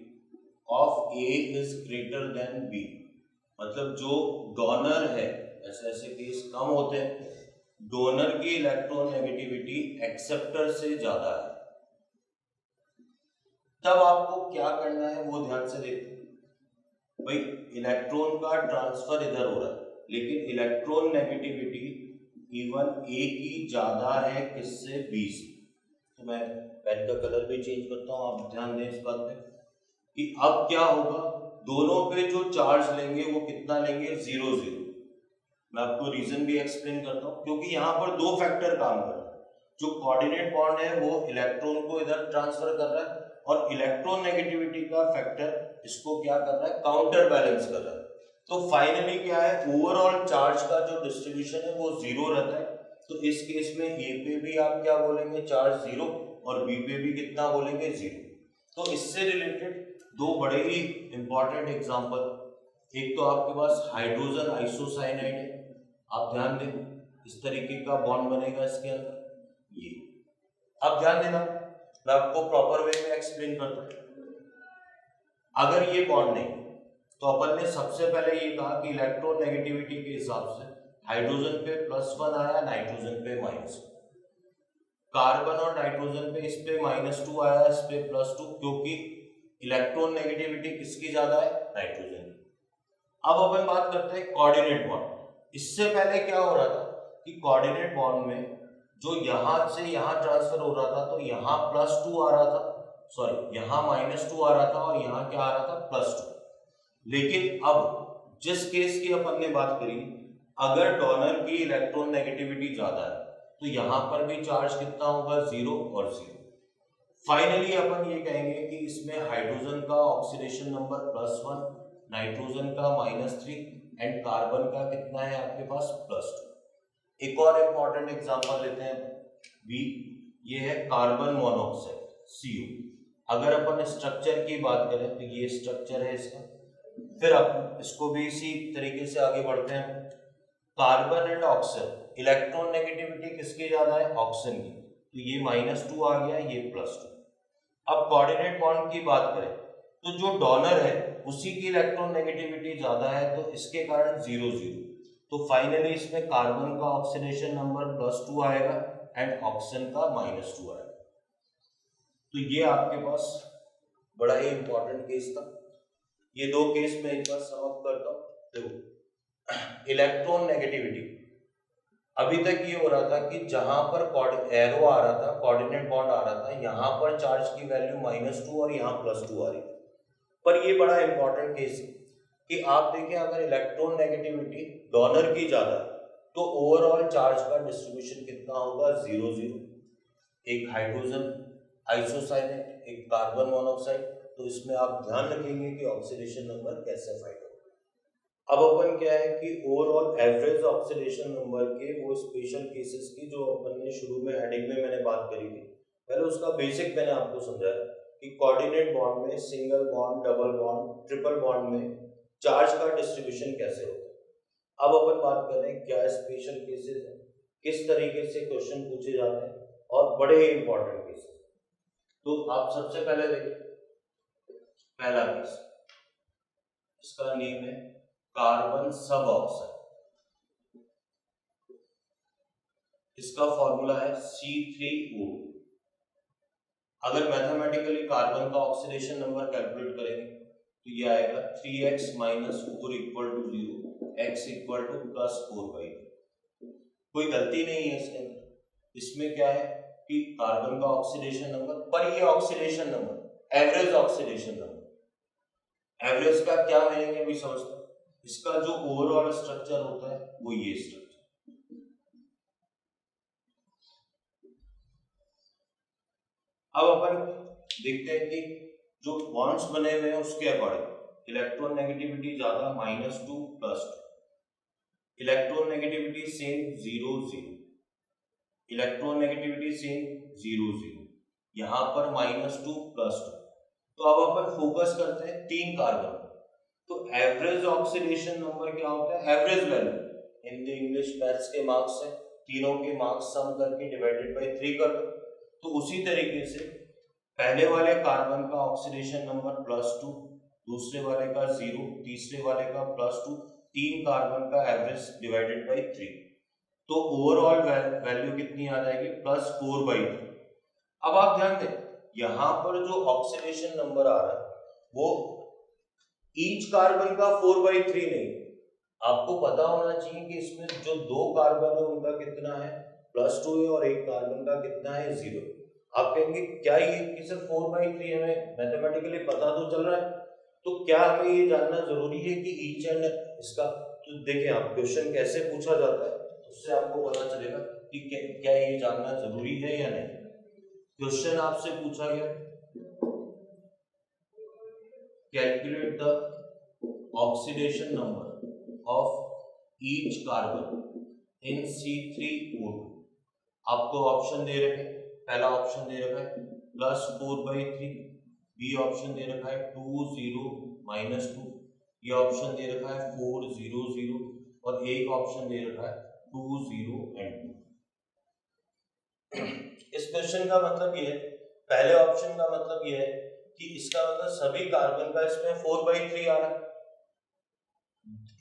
of A is greater than B, मतलब जो डोनर है, ऐसे ऐसे केस कम होते हैं, डोनर की इलेक्ट्रॉन नेगेटिविटी एक्सेप्टर से ज्यादा है, तब आपको क्या करना है वो ध्यान से देखो। भाई इलेक्ट्रॉन का ट्रांसफर इधर हो रहा है, लेकिन इलेक्ट्रॉन नेगेटिविटी इवन ए की ज्यादा है किससे, बी से। तो मैं पेन का कलर भी चेंज करता हूँ, आप ध्यान दें इस बात पे कि अब क्या होगा, दोनों पे जो चार्ज लेंगे वो कितना लेंगे, 0 0। मैं आपको रीजन भी एक्सप्लेन करता हूँ, क्योंकि यहाँ पर दो फैक्टर काम कर रहे हैं। जो कोऑर्डिनेट बॉन्ड है वो इलेक्ट्रॉन को इधर ट्रांसफर कर रहा है, और इलेक्ट्रॉन नेगेटिविटी का फैक्टर इसको क्या कर रहा है, काउंटर बैलेंस कर रहा है। तो फाइनली क्या है, ओवरऑल चार्ज का जो डिस्ट्रीब्यूशन है वो 0 रहता है। तो इस केस में ए पे भी आप क्या बोलेंगे, चार्ज 0, और बी पे भी कितना बोलेंगे, 0। तो इससे रिलेटेड दो बड़े ही इंपॉर्टेंट एग्जांपल, एक तो आपके पास हाइड्रोजन आइसोसाइनाइड है, आप ध्यान दें इस तरीके का बॉन्ड बनेगा इसके अंदर, ये आप ध्यान देना, मैं आपको प्रॉपर वे में एक्सप्लेन करता हूं। अगर ये बॉन्ड नहीं तो अपन ने सबसे पहले ये कहा कि इलेक्ट्रॉन नेगेटिविटी के हिसाब से हाइड्रोजन पे +1 आया, नाइट्रोजन पे -1, कार्बन और नाइट्रोजन पे इस पे -2 आया, इस पे +2, क्योंकि इलेक्ट्रॉन नेगेटिविटी किसकी ज्यादा है, नाइट्रोजन की। अब अपन बात करते हैं कोऑर्डिनेट बॉन्ड। इससे पहले क्या हो रहा था कि कोऑर्डिनेट बॉन्ड में जो यहां से यहां ट्रांसफर हो रहा था, तो यहां +2 आ रहा था, सॉरी यहां -2 आ रहा था, और यहां क्या आ रहा था, +2। लेकिन अब जिस केस की अपन ने बात करी, अगर डोनर की इलेक्ट्रॉन नेगेटिविटी ज्यादा है तो यहां पर भी चार्ज कितना होगा, 0 और 0। फाइनली अपन ये कहेंगे कि इसमें हाइड्रोजन का ऑक्सीडेशन नंबर +1, नाइट्रोजन का -3 एंड कार्बन का कितना है आपके पास, +2। एक और इंपॉर्टेंट एग्जांपल लेते हैं बी, ये है कार्बन मोनोऑक्साइड, CO। अगर अपन स्ट्रक्चर की बात करें तो ये स्ट्रक्चर है इसका, फिर अपन इसको भी इसी तरीके से आगे बढ़ते हैं। Carbon and oxygen, electron negativity किसकी ज्यादा है, ऑक्सीजन की, तो ये -2 आ गया, ये +2। अब कोऑर्डिनेट बॉन्ड की बात करें तो जो डोनर है उसी की इलेक्ट्रॉन नेगेटिविटी ज्यादा है, तो इसके कारण 0 0। तो फाइनली इसमें कार्बन का ऑक्सीडेशन नंबर +2 आएगा एंड ऑक्सीजन का -2 आएगा। तो ये आपके पास बड़ा ही इंपॉर्टेंट केस था। ये दो केस में एक बार सम अप करता हूं। देखो इलेक्ट्रॉन नेगेटिविटी, अभी तक ये हो रहा था कि जहां पर एरो आ रहा था, कोऑर्डिनेट बॉन्ड आ रहा था, यहां पर चार्ज की वैल्यू -2 और यहां +2 आ रही थी। पर ये बड़ा इंपॉर्टेंट केस है कि आप देखें, अगर इलेक्ट्रॉन नेगेटिविटी डोनर की ज्यादा तो ओवरऑल चार्ज का डिस्ट्रीब्यूशन कितना होगा, 0 0। एक हाइड्रोजन आइसोसाइनेट, एक कार्बन मोनोऑक्साइड, तो इसमें आप ध्यान रखेंगे कि ऑक्सीडेशन नंबर कैसे फाइंड होगा। अब अपन क्या है कि ओवरऑल एवरेज ऑक्सीडेशन नंबर के वो स्पेशल केसेस की जो अपन ने शुरू में हेडिंग में मैंने बात करी थी, पहले उसका बेसिक मैंने आपको समझाया कि कोऑर्डिनेट बॉन्ड में single bond, double bond, triple bond में चार्ज का डिस्ट्रीब्यूशन कैसे होता है। अब अपन बात कर रहे हैं क्या स्पेशल केसेस है, किस तरीके से क्वेश्चन पूछे जाते हैं और बड़े इंपॉर्टेंट केसेस। तो आप सबसे पहले देखिए पहला केस, इसका नेम है कार्बन सब ऑक्साइड। इसका फॉर्मूला है C3O2। अगर मैथमेटिकली कार्बन का ऑक्सीडेशन नंबर कैलकुलेट करेंगे तो ये आएगा 3x - 4 = 0, x = +4/2। कोई गलती नहीं है इसके अंदर। इसमें क्या है कि कार्बन का ऑक्सीडेशन नंबर, पर ये oxidation number average oxidation number, average का क्या मीनिंग है भी समझते हैं। इसका जो ओवरऑल स्ट्रक्चर होता है वो ये स्ट्रक्चर। अब अपन देखते हैं कि जो बॉन्ड्स बने हुए हैं उसके अकॉर्डिंग इलेक्ट्रॉन नेगेटिविटी ज्यादा -2 +2, electron negativity same 0 0, electron negativity same 0 0, यहां पर -2 +2। तो अब अपन फोकस करते हैं 3 कार्बन। तो एवरेज ऑक्सीडेशन नंबर क्या होता है, average value. Hindi English maths के मार्क्स है, तीनों के मार्क्स सम करके डिवाइडेड बाय 3 कर दो। तो उसी तरीके से पहले वाले कार्बन का ऑक्सीडेशन नंबर +2, दूसरे वाले का 0, तीसरे वाले का +2, 3 कार्बन का एवरेज डिवाइडेड बाय 3। तो ओवरऑल वैल्यू कितनी आ जाएगी, +4/3। अब आप ध्यान दें यहां पर जो ऑक्सीडेशन नंबर आ रहा है वो ईच कार्बन का 4/3 नहीं। आपको पता होना चाहिए कि इसमें जो 2 कार्बन है उनका कितना है, +2 है, और एक कार्बन का कितना है, 0। आप कहेंगे क्या ये कि सिर्फ 4/3 हमें मैथमेटिकली पता तो चल रहा है, तो क्या हमें ये जानना जरूरी है कि ईच एंड इसका। तो देखिए आप क्वेश्चन कैसे पूछा जाता है उससे आपको पता चलेगा कि क्या ये जानना जरूरी है या नहीं। क्वेश्चन आपसे पूछा गया calculate the oxidation number of each carbon in C3O2। आपको ऑप्शन दे रखे, पहला ऑप्शन दे रखा है +4/3, बी ऑप्शन दे रखा है 2 0 -2, ये ऑप्शन दे रखा है 4 0 0, और एक ऑप्शन दे रखा है 2 0 and 2। इस क्वेश्चन का मतलब ये है, पहले ऑप्शन का मतलब ये है कि इसका मतलब सभी कार्बन का इसमें 4/3 आ रहा है।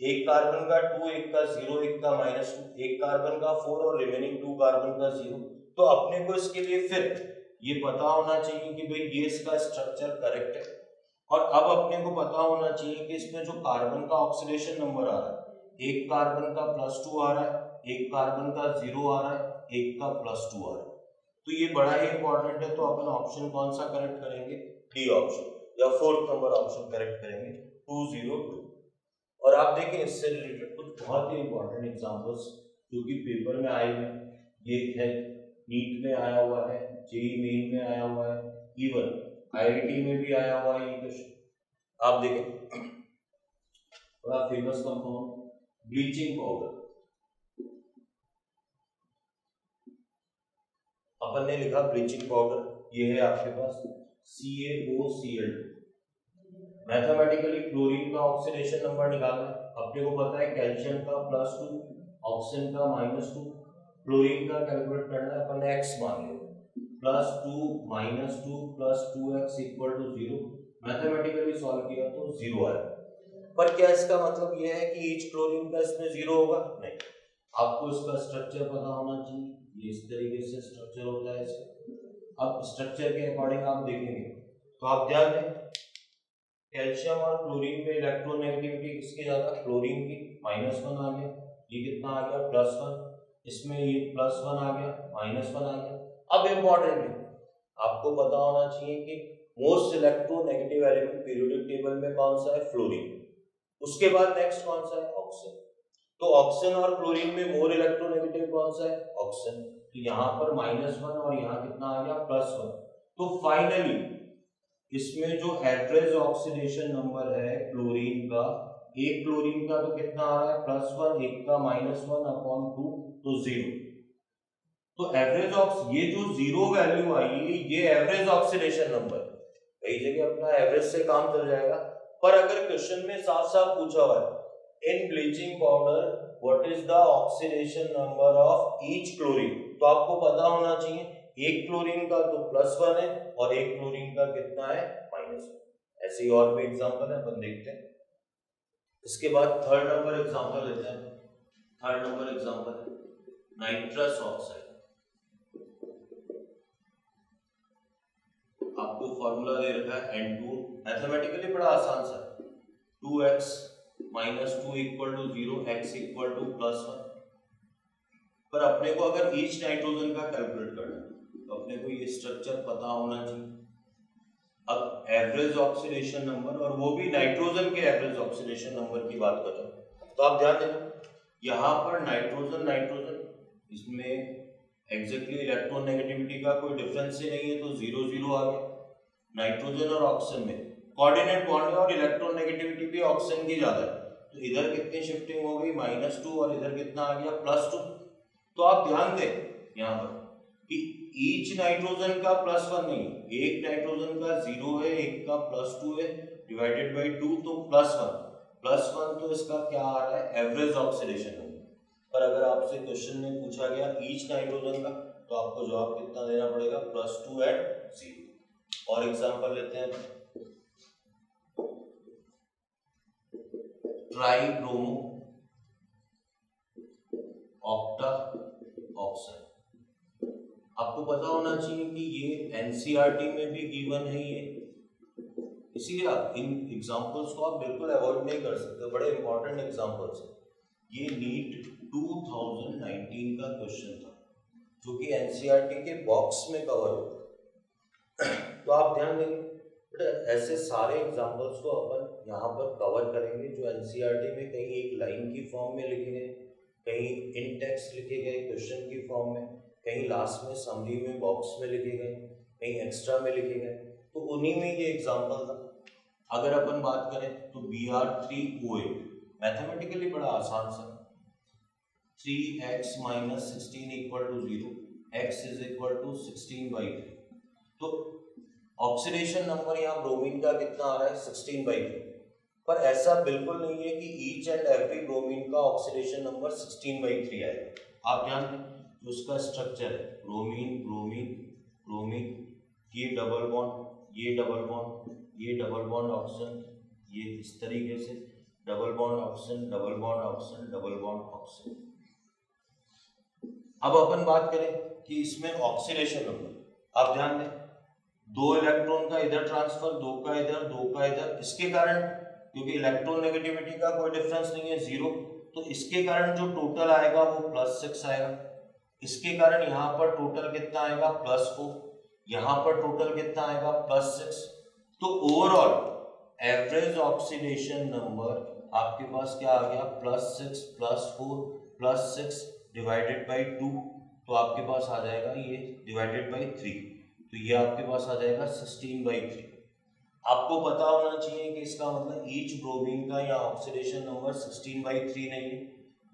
एक कार्बन का 2, एक का 0, एक का -2, एक कार्बन का 4 और रिमेनिंग 2 कार्बन का 0। तो अपने को इसके लिए फिर ये पता होना चाहिए कि भाई ये इसका स्ट्रक्चर करेक्ट है, और अब अपने को पता होना चाहिए कि इसमें जो कार्बन का ऑक्सीडेशन नंबर आ रहा है, एक कार्बन का +2 आ रहा है, एक कार्बन का 0 आ रहा है, एक का +2 आ रहा है। तो ये बड़ा ही इंपॉर्टेंट है। तो अपन ऑप्शन कौन सा करेक्ट करेंगे, डी ऑप्शन, या 4th नंबर ऑप्शन करेक्ट करेंगे 202। और आप देखें इससे रिलेटेड कुछ बहुत ही इंपॉर्टेंट एग्जांपल्स जो कि पेपर में आए हुए हैं। ये है नीट में आया हुआ है, जेईई मेन में आया हुआ है, इवन आईआईटी में भी आया हुआ है ये क्वेश्चन। आप देखें बड़ा फेमस कंपाउंड ब्लीचिंग पाउडर, अपन ने लिखा ब्लीचिंग पाउडर, ये है आपके पास CaOCl2। मैथमेटिकली क्लोरीन का ऑक्सीडेशन नंबर निकालना है। अपने को पता है कैल्शियम का +2, ऑक्सीजन का -2, क्लोरीन का कैलकुलेट करना है, अपन ने x मान लिया, +2 -2 + 2x = 0। मैथमेटिकली सॉल्व किया तो 0 आया। पर क्या इसका मतलब यह है कि ईच क्लोरीन का इसमें 0 होगा, नहीं। आपको इसका स्ट्रक्चर पता होना चाहिए, ये इस तरीके से स्ट्रक्चर होता है इसका। अब स्ट्रक्चर के अकॉर्डिंग आप देखेंगे तो आप ध्यान दें कैल्शियम और क्लोरीन में इलेक्ट्रॉन नेगेटिविटी किसकी ज्यादा, क्लोरीन की, -1 आ गया, ये कितना आ गया +1, इसमें ये +1 आ गया, -1 आ गया। अब इंपॉर्टेंट है आपको पता होना चाहिए कि most electronegative element periodic table में कौन सा है, फ्लोरीन। उसके बाद नेक्स्ट कौन सा है, ऑक्सीजन। तो ऑक्सीजन और क्लोरीन में मोर इलेक्ट्रोनेगेटिव कौन सा है, ऑक्सीजन। तो यहाँ पर -1 और यहाँ कितना आ गया +1। तो फाइनली इसमें जो एवरेज ऑक्सीडेशन नंबर है क्लोरीन का, एक क्लोरीन का तो कितना आ रहा है +1, एक का -1/2, तो 0। तो एवरेज ये जो 0 वैल्यू आई ये एवरेज ऑक्सीडेशन नंबर, कई जगह अपना एवरेज से काम चल जाएगा, पर अगर क्वेश्चन में साफ साफ पूछा हुआ है in bleaching powder what is the oxidation number of each chlorine, तो आपको पता होना चाहिए एक क्लोरीन का तो +1 है और एक क्लोरीन का कितना है -1। ऐसे ही और भी एग्जांपल है, अपन देखते हैं। इसके बाद थर्ड नंबर एग्जांपल लेते हैं। Third number example nitrous oxide. आपको फॉर्मूला दे रखा है N2, मैथमेटिकली बड़ा आसान सा, 2x - 2 = 0, x = +1। पर अपने को अगर ईच नाइट्रोजन का कैलकुलेट करना है तो अपने को ये स्ट्रक्चर पता होना चाहिए। अब एवरेज ऑक्सीडेशन नंबर, और वो भी नाइट्रोजन के एवरेज ऑक्सीडेशन नंबर की बात कर रहा हूं, तो आप ध्यान देना यहाँ पर नाइट्रोजन इसमें एग्जैक्टली इलेक्ट्रॉन नेगेटिविटी का कोई डिफरेंस ही नहीं है, तो 0 0 आ गया। नाइट्रोजन और ऑक्सीजन में कोऑर्डिनेट बॉन्ड है और इलेक्ट्रॉन नेगेटिविटी भी ऑक्सीजन की ज्यादा है, तो इधर कितनी शिफ्टिंग हो गई -2 और इधर कितना आ गया +2। तो आप ध्यान दें यहाँ पर कि ईच नाइट्रोजन का +1 नहीं, एक नाइट्रोजन का 0 है, एक का +2 है, डिवाइडेड बाई 2 तो +1 तो इसका क्या आ रहा है एवरेज ऑक्सीडेशन नंबर। पर अगर आपसे क्वेश्चन में पूछा गया ईच नाइट्रोजन का तो आपको जवाब कितना देना पड़ेगा +2 एंड 0। और एग्जांपल लेते हैं ट्राइब्रोमो ऑक्टा ऑक्साइड। आपको पता होना चाहिए कि ये एनसीईआरटी में भी गिवन है ये, इसीलिए आप इन एग्जांपल्स को आप बिल्कुल अवॉइड नहीं कर सकते, बड़े इंपॉर्टेंट एग्जांपल्स हैं। ये नीट 2019 का क्वेश्चन था जो कि एनसीईआरटी के बॉक्स में कवर हो, तो आप ध्यान देंगे बेटा ऐसे सारे एग्जांपल्स को अपन यहाँ पर कवर करेंगे जो एनसीईआरटी में कहीं एक लाइन की फॉर्म में लिखे गए, कहीं इन टेक्स्ट लिखे गए क्वेश्चन की फॉर्म में, कहीं लास्ट में समरी में बॉक्स में लिखे गए, कहीं एक्स्ट्रा में लिखे गए, तो उन्हीं में ये एग्जांपल था। अगर अपन बात करें तो Br3OA मैथमेटिकली बड़ा आसान सा, 3x - 16 = 0, x = 16/3। तो ऑक्सीडेशन नंबर यहाँ ब्रोमीन का कितना आ रहा है 16/3, पर ऐसा बिल्कुल नहीं है कि ईच एंड एवरी ब्रोमीन का ऑक्सीडेशन नंबर 16/3 आएगा। आप ध्यान दें तो उसका स्ट्रक्चर है ब्रोमीन ब्रोमीन ब्रोमीन, ये डबल बॉन्ड ये डबल बॉन्ड ये डबल बॉन्ड ऑक्सीजन, ये इस तरीके से double bond oxygen double bond oxygen double bond oxygen. अब अपन बात करें कि इसमें ऑक्सीडेशन नंबर, आप ध्यान दें 2 इलेक्ट्रॉन का इधर ट्रांसफर, 2 का इधर 2 का इधर, इसके कारण क्योंकि इलेक्ट्रॉन नेगेटिविटी का कोई डिफरेंस नहीं है 0, तो इसके कारण जो टोटल आएगा वो +6 आएगा। इसके कारण यहाँ पर टोटल कितना आएगा +4, यहाँ पर टोटल कितना आएगा +6। तो ओवरऑल एवरेज ऑक्सीडेशन नंबर आपके पास क्या आ गया +6 +4 +6 डिवाइडेड बाई 2, तो आपके पास आ जाएगा ये डिवाइडेड बाई 3, तो ये आपके पास आ जाएगा 16/3। आपको पता होना चाहिए कि इसका मतलब ईच ब्रोमीन का यहाँ ऑक्सीडेशन नंबर 16/3 नहीं है,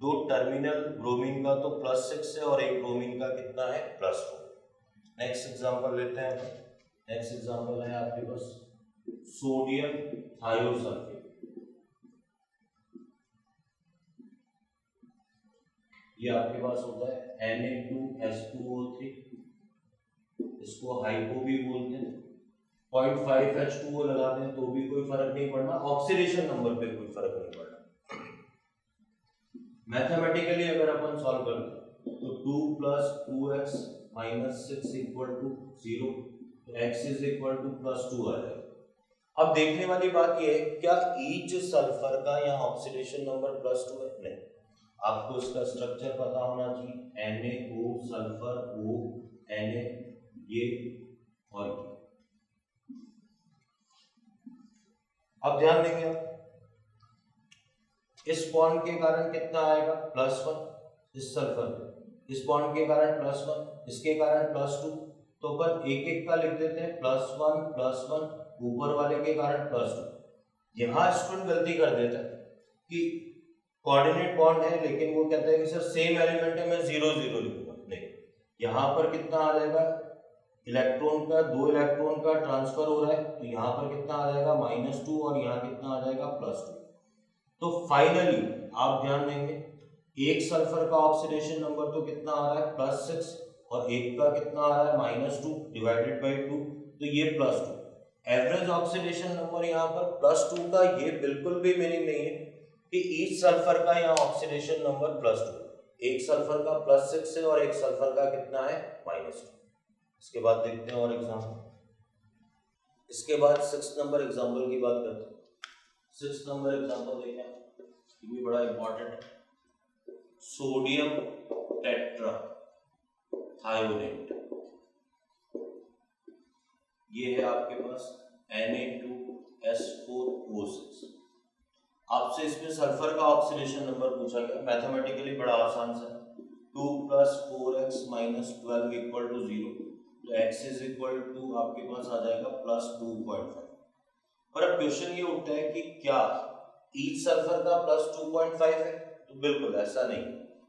2 टर्मिनल ब्रोमीन का तो +6 है और एक ब्रोमीन का कितना है +4। नेक्स्ट एग्जांपल लेते हैं। नेक्स्ट एग्जांपल है आपके पास सोडियम थायोसल्फेट। ये आपके पास होता है Na2H2O3, इसको हाइपो भी बोलते हैं, 0.5 H2O लगाते हैं तो भी कोई फर्क नहीं पड़ना, ऑक्सीडेशन नंबर पे कोई फर्क नहीं पड़ना। मैथमेटिकली अगर अपन सॉल्व करते तो 2 + 2x - 6 = 0, तो x = +2 आ जाएगा। अब देखने वाली बात यह है क्या ईच सल्फर का यहाँ ऑक्सीडेशन नंबर +2 है? नहीं, आपको इसका स्ट्रक्चर पता होना चाहिए NaO सल्फर O Na ये और अब ध्यान देंगे आप इस बॉन्ड के कारण कितना आएगा +1, इस सल्फर पे इस बॉन्ड के कारण +1, इसके कारण +2, तो अपन एक एक का लिख देते हैं +1 ऊपर वाले के कारण +2। यहाँ स्टूडेंट गलती कर देता है कि कोऑर्डिनेट बॉन्ड है लेकिन वो कहता है कि सर सेम एलिमेंट है मैं 0 0 लिखूंगा, नहीं यहाँ पर कितना आ जाएगा इलेक्ट्रॉन का, 2 इलेक्ट्रॉन का ट्रांसफर हो रहा है, तो यहाँ पर कितना आ जाएगा -2 और यहाँ कितना आ जाएगा +2। तो फाइनली आप ध्यान देंगे, एक सल्फर का ऑक्सीडेशन नंबर तो कितना आ रहा है +6 और एक का कितना आ रहा है -2 डिवाइडेड बाई 2, तो ये +2। एवरेज ऑक्सीडेशन नंबर यहाँ पर +2 का ये बिल्कुल भी मीनिंग नहीं है कि ईच सल्फर का यहाँ ऑक्सीडेशन नंबर +2, एक सल्फर का +6 है और एक सल्फर का कितना है -2। इसके बाद देखते हैं और एग्जाम्पल। इसके बाद 6 नंबर एग्जाम्पल की बात करते हैं। 6 नंबर एग्जाम्पल देखते हैं, ये भी बड़ा इंपॉर्टेंट है। सोडियम टेट्रा थायोनेट, ये है आपके पास Na2S4O6। आपसे इसमें सल्फर का ऑक्सीडेशन नंबर पूछा गया, मैथमेटिकली बड़ा आसान सा, 2 + 4x - 12 = 0, तो x = आपके पास आ जाएगा +2.5। और अब क्वेश्चन ये उठता है कि क्या ईच सल्फर का +2.5 है, तो बिल्कुल ऐसा नहीं,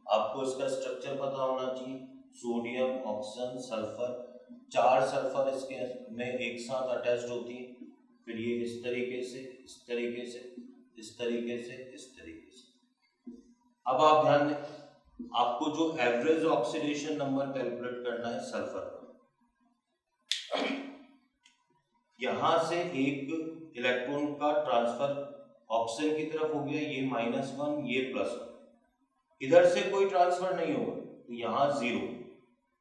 आपको इसका स्ट्रक्चर पता होना चाहिए। सोडियम, ऑक्सीजन, सल्फर, 4 सल्फर इसके में एक साथ अटैच्ड होती है, फिर ये इस तरीके से, इस तरीके से, इस तरीके से, इस तरीके से। अब आप ध्यान दें, आपको जो एवरेज ऑक्सीडेशन नंबर कैलकुलेट करना है सल्फर का, यहां से एक इलेक्ट्रॉन का ट्रांसफर ऑक्सीजन की तरफ हो गया, ये -1, ये +1, इधर से कोई ट्रांसफर नहीं होगा, तो यहाँ 0,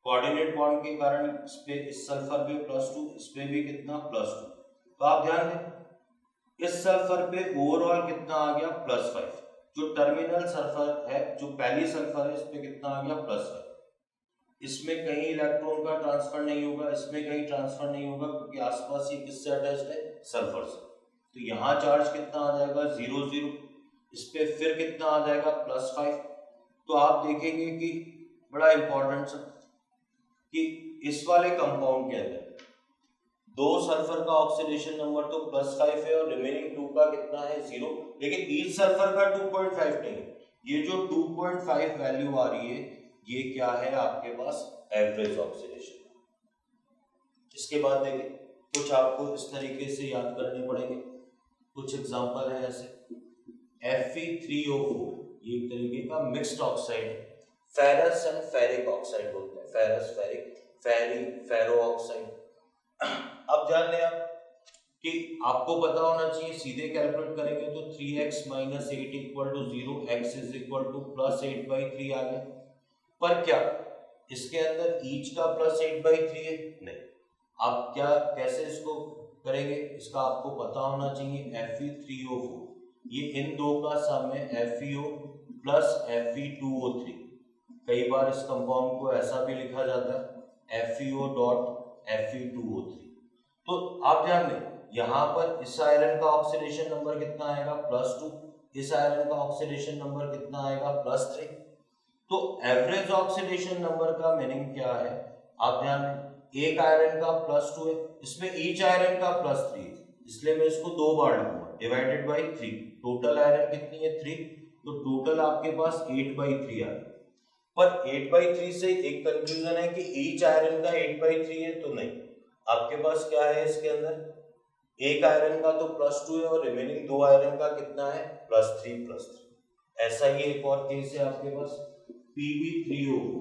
कोऑर्डिनेट बॉन्ड के कारण इस पे, इस सल्फर पे +2, इस पे भी कितना +2। तो आप ध्यान दें, इस सल्फर पे ओवरऑल कितना आ गया +5, जो टर्मिनल सल्फर है, जो पहली सल्फर है, इस पे कितना आ गया +5। इसमें कहीं इलेक्ट्रॉन का ट्रांसफर नहीं होगा, इसमें कहीं ट्रांसफर नहीं होगा, क्योंकि आसपास ये किससे अटैच्ड है, सल्फर से। तो यहाँ चार्ज कितना आ जाएगा 0 0, इस पे फिर कितना आ जाएगा +5। तो आप देखेंगे कि बड़ा इंपॉर्टेंट सा कि इस वाले कंपाउंड के अंदर 2 सल्फर का ऑक्सीडेशन नंबर तो +5 है और रिमेनिंग 2 का कितना है 0, लेकिन ईच सल्फर का 2.5 नहीं है, ये जो 2.5 वैल्यू आ रही है, ये क्या है आपके पास एवरेज ऑक्सीडेशन। इसके बाद देखिए, कुछ आपको इस तरीके से याद करने पड़ेंगे, कुछ एग्जांपल है ऐसे। Fe3O4 ये एक तरीके का मिक्स्ड ऑक्साइड है, फेरस एंड फेरिक ऑक्साइड बोलते हैं, फेरस फेरिक, फेरो ऑक्साइड। अब ध्यान दें आप कि आपको पता होना चाहिए, सीधे कैलकुलेट करेंगे तो 3x - 8 = 0, x +8/3 आ गया। पर क्या इसके अंदर ईच का +8/3 है? नहीं। आप क्या कैसे इसको करेंगे, इसका आपको पता होना चाहिए। Fe3O4 ये इन दो का सम है, FeO + Fe2O3। कई बार इस कंपाउंड को ऐसा भी लिखा जाता है FeO.Fe2O3। तो आप ध्यान दें, यहाँ पर इस आयरन का ऑक्सीडेशन नंबर कितना आएगा +2, इस आयरन का ऑक्सीडेशन नंबर कितना आएगा +3। तो एवरेज ऑक्सीडेशन नंबर का मीनिंग क्या है, आप ध्यान दें, एक आयरन का +2 है, इसमें ईच आयरन का +3 है, इसलिए मैं इसको 2 बार लिखूंगा, डिवाइडेड बाई 3। टोटल आयरन कितनी है 3, तो टोटल आपके पास 8/3 आ गया। पर 8/3 से एक कंफ्यूजन है कि ईच आयरन का 8/3 है, तो नहीं, आपके पास क्या है इसके अंदर, एक आयरन का तो +2 है और रिमेनिंग 2 आयरन का कितना है +3। ऐसा ही एक और केस है आपके पास Pb3O4,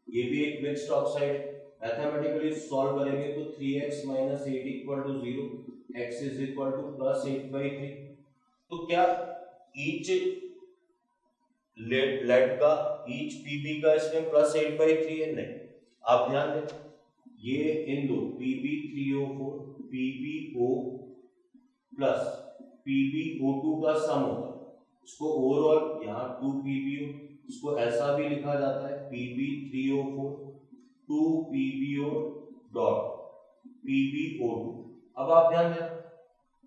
ये भी एक मिक्स्ड ऑक्साइड, मैथमेटिकली सॉल्व करेंगे तो 3x - 8 = 0, x +8/3। तो क्या ईच लेड का, ईच Pb का इसमें +8/3 है? नहीं। आप ध्यान दें, ये इन दो Pb3O4 PbO प्लस PbO2 का सम होता है, इसको ओवरऑल यहाँ 2PbO, इसको ऐसा भी लिखा जाता है Pb3O4 2PbO डॉट PbO2। अब आप ध्यान दें,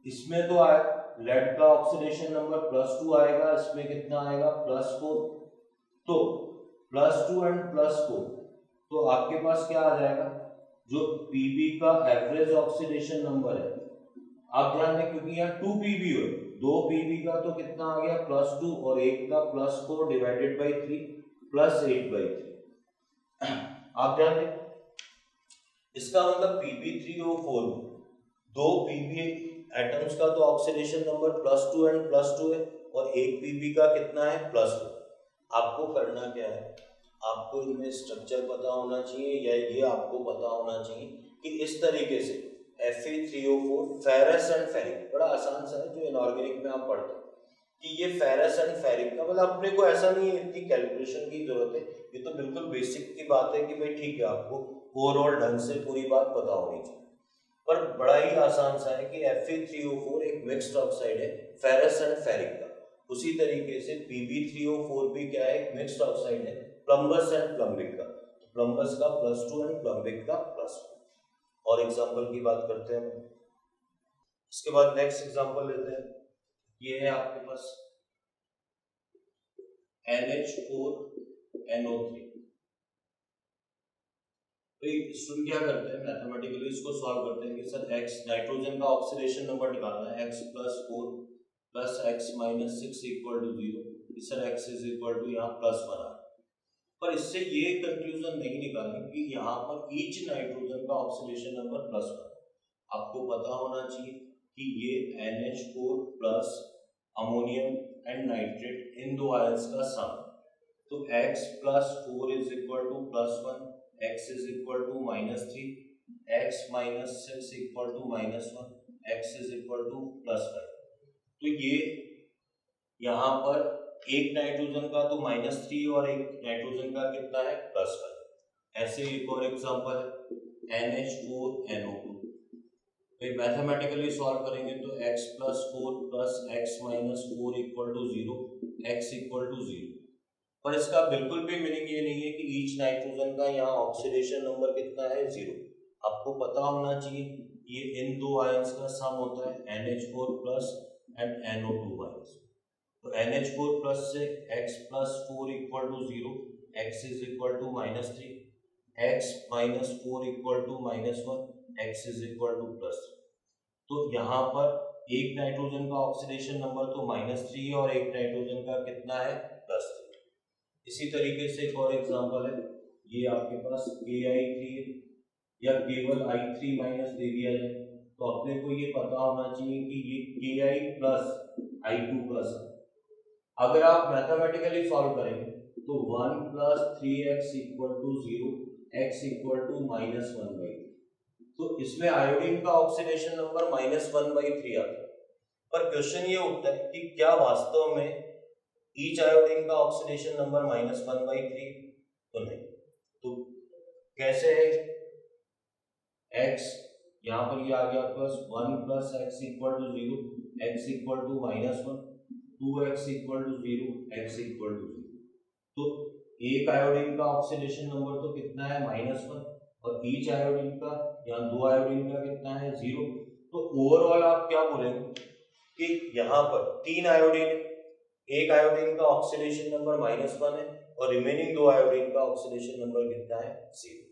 इसमें तो आया लेड का ऑक्सीडेशन नंबर +2 आएगा, इसमें कितना आएगा +4, तो +2 एंड +4, तो आपके पास क्या आ जाएगा, जो Pb का एवरेज ऑक्सीडेशन नंबर है, आप ध्यान दें क्योंकि यहाँ 2PbO है, 2Pb का तो कितना आ गया +2 और एक का +4 डिवाइडेड बाई 3 +8/3। आप ध्यान दें, इसका मतलब Pb3O4 दो Pb एटम्स का तो ऑक्सीडेशन नंबर +2 एंड +2 है और एक Pb का कितना है +2। आपको करना क्या है, आपको इनमें स्ट्रक्चर पता होना चाहिए या ये आपको पता होना चाहिए कि इस तरीके से Fe3O4 फेरस एंड फेरिक, बड़ा आसान सा है जो इनऑर्गेनिक में आप पढ़ते हैं कि ये फेरस एंड फेरिक का मतलब अपने को ऐसा नहीं है इतनी कैलकुलेशन की जरूरत है, ये तो बिल्कुल बेसिक की बात है कि भाई ठीक है आपको ओवरऑल ढंग से पूरी बात पता होनी चाहिए। पर बड़ा ही आसान सा है कि Fe3O4 एक मिक्स्ड ऑक्साइड है फेरस एंड फेरिक का, उसी तरीके से Pb3O4 भी क्या है, एक मिक्स्ड ऑक्साइड है प्लम्बस एंड प्लम्बिक का, प्लम्बस का +2 एंड प्लम्बिक का +2। और एग्जांपल की बात करते हैं, इसके बाद नेक्स्ट एग्जांपल लेते हैं। ये है आपके पास NH4NO3। तो इसमें क्या करते हैं, मैथमेटिकली इसको सॉल्व करते हैं कि सर x नाइट्रोजन का ऑक्सीडेशन नंबर निकालना है, x+4 + x - 6 = 0, सर x = यहाँ +1 आ। पर इससे ये कंक्लूजन नहीं निकालें कि यहाँ पर ईच नाइट्रोजन का ऑक्सीडेशन नंबर +1। आपको पता होना चाहिए कि ये NH4 plus ammonium and nitrate इन दो आयंस का सम, तो x+4 = +1, x = -3, x - 6 = -1, x = +5। तो ये यहाँ पर एक नाइट्रोजन का तो -3 और एक नाइट्रोजन का कितना है +5। ऐसे एक और एग्जांपल है NH4NO2। फिर मैथमेटिकली सॉल्व करेंगे तो x+4 + x - 4 = 0, x = 0। पर इसका बिल्कुल भी मीनिंग ये नहीं है कि ईच नाइट्रोजन का यहाँ ऑक्सीडेशन नंबर कितना है 0। आपको पता होना चाहिए ये इन दो आयंस का सम होता है NH4+ एंड NO2-। तो NH4+ से x+4 = 0, x = -3, x - 4 = -1, x = +3। तो यहाँ पर एक नाइट्रोजन का ऑक्सीडेशन नंबर तो -3 और एक नाइट्रोजन का कितना है +3। इसी तरीके से एक और एग्जांपल है, ये आपके पास Ki3 है या केवल I3- दे दिया जाए तो अपने को ये पता होना चाहिए कि ये Ki + I2+। अगर आप मैथमेटिकली सॉल्व करेंगे तो 1 + 3x = 0, x = -1/3। तो इसमें आयोडीन का ऑक्सीडेशन नंबर -1/3 आता है। पर क्वेश्चन ये उठता है कि क्या वास्तव में ईच आयोडीन का ऑक्सीडेशन नंबर -1/3? तो नहीं। तो कैसे है, x यहाँ पर ये आ गया plus 1 + x = 0, x = -1, 2x = 0, x = 0। तो एक आयोडीन का ऑक्सीडेशन नंबर तो कितना है -1 और ईच आयोडीन का, यहाँ दो आयोडीन का कितना है 0। तो ओवरऑल आप क्या बोलेंगे कि यहाँ पर 3 आयोडीन, एक आयोडीन का ऑक्सीडेशन नंबर -1 है और रिमेनिंग दो आयोडीन का ऑक्सीडेशन नंबर कितना है 0।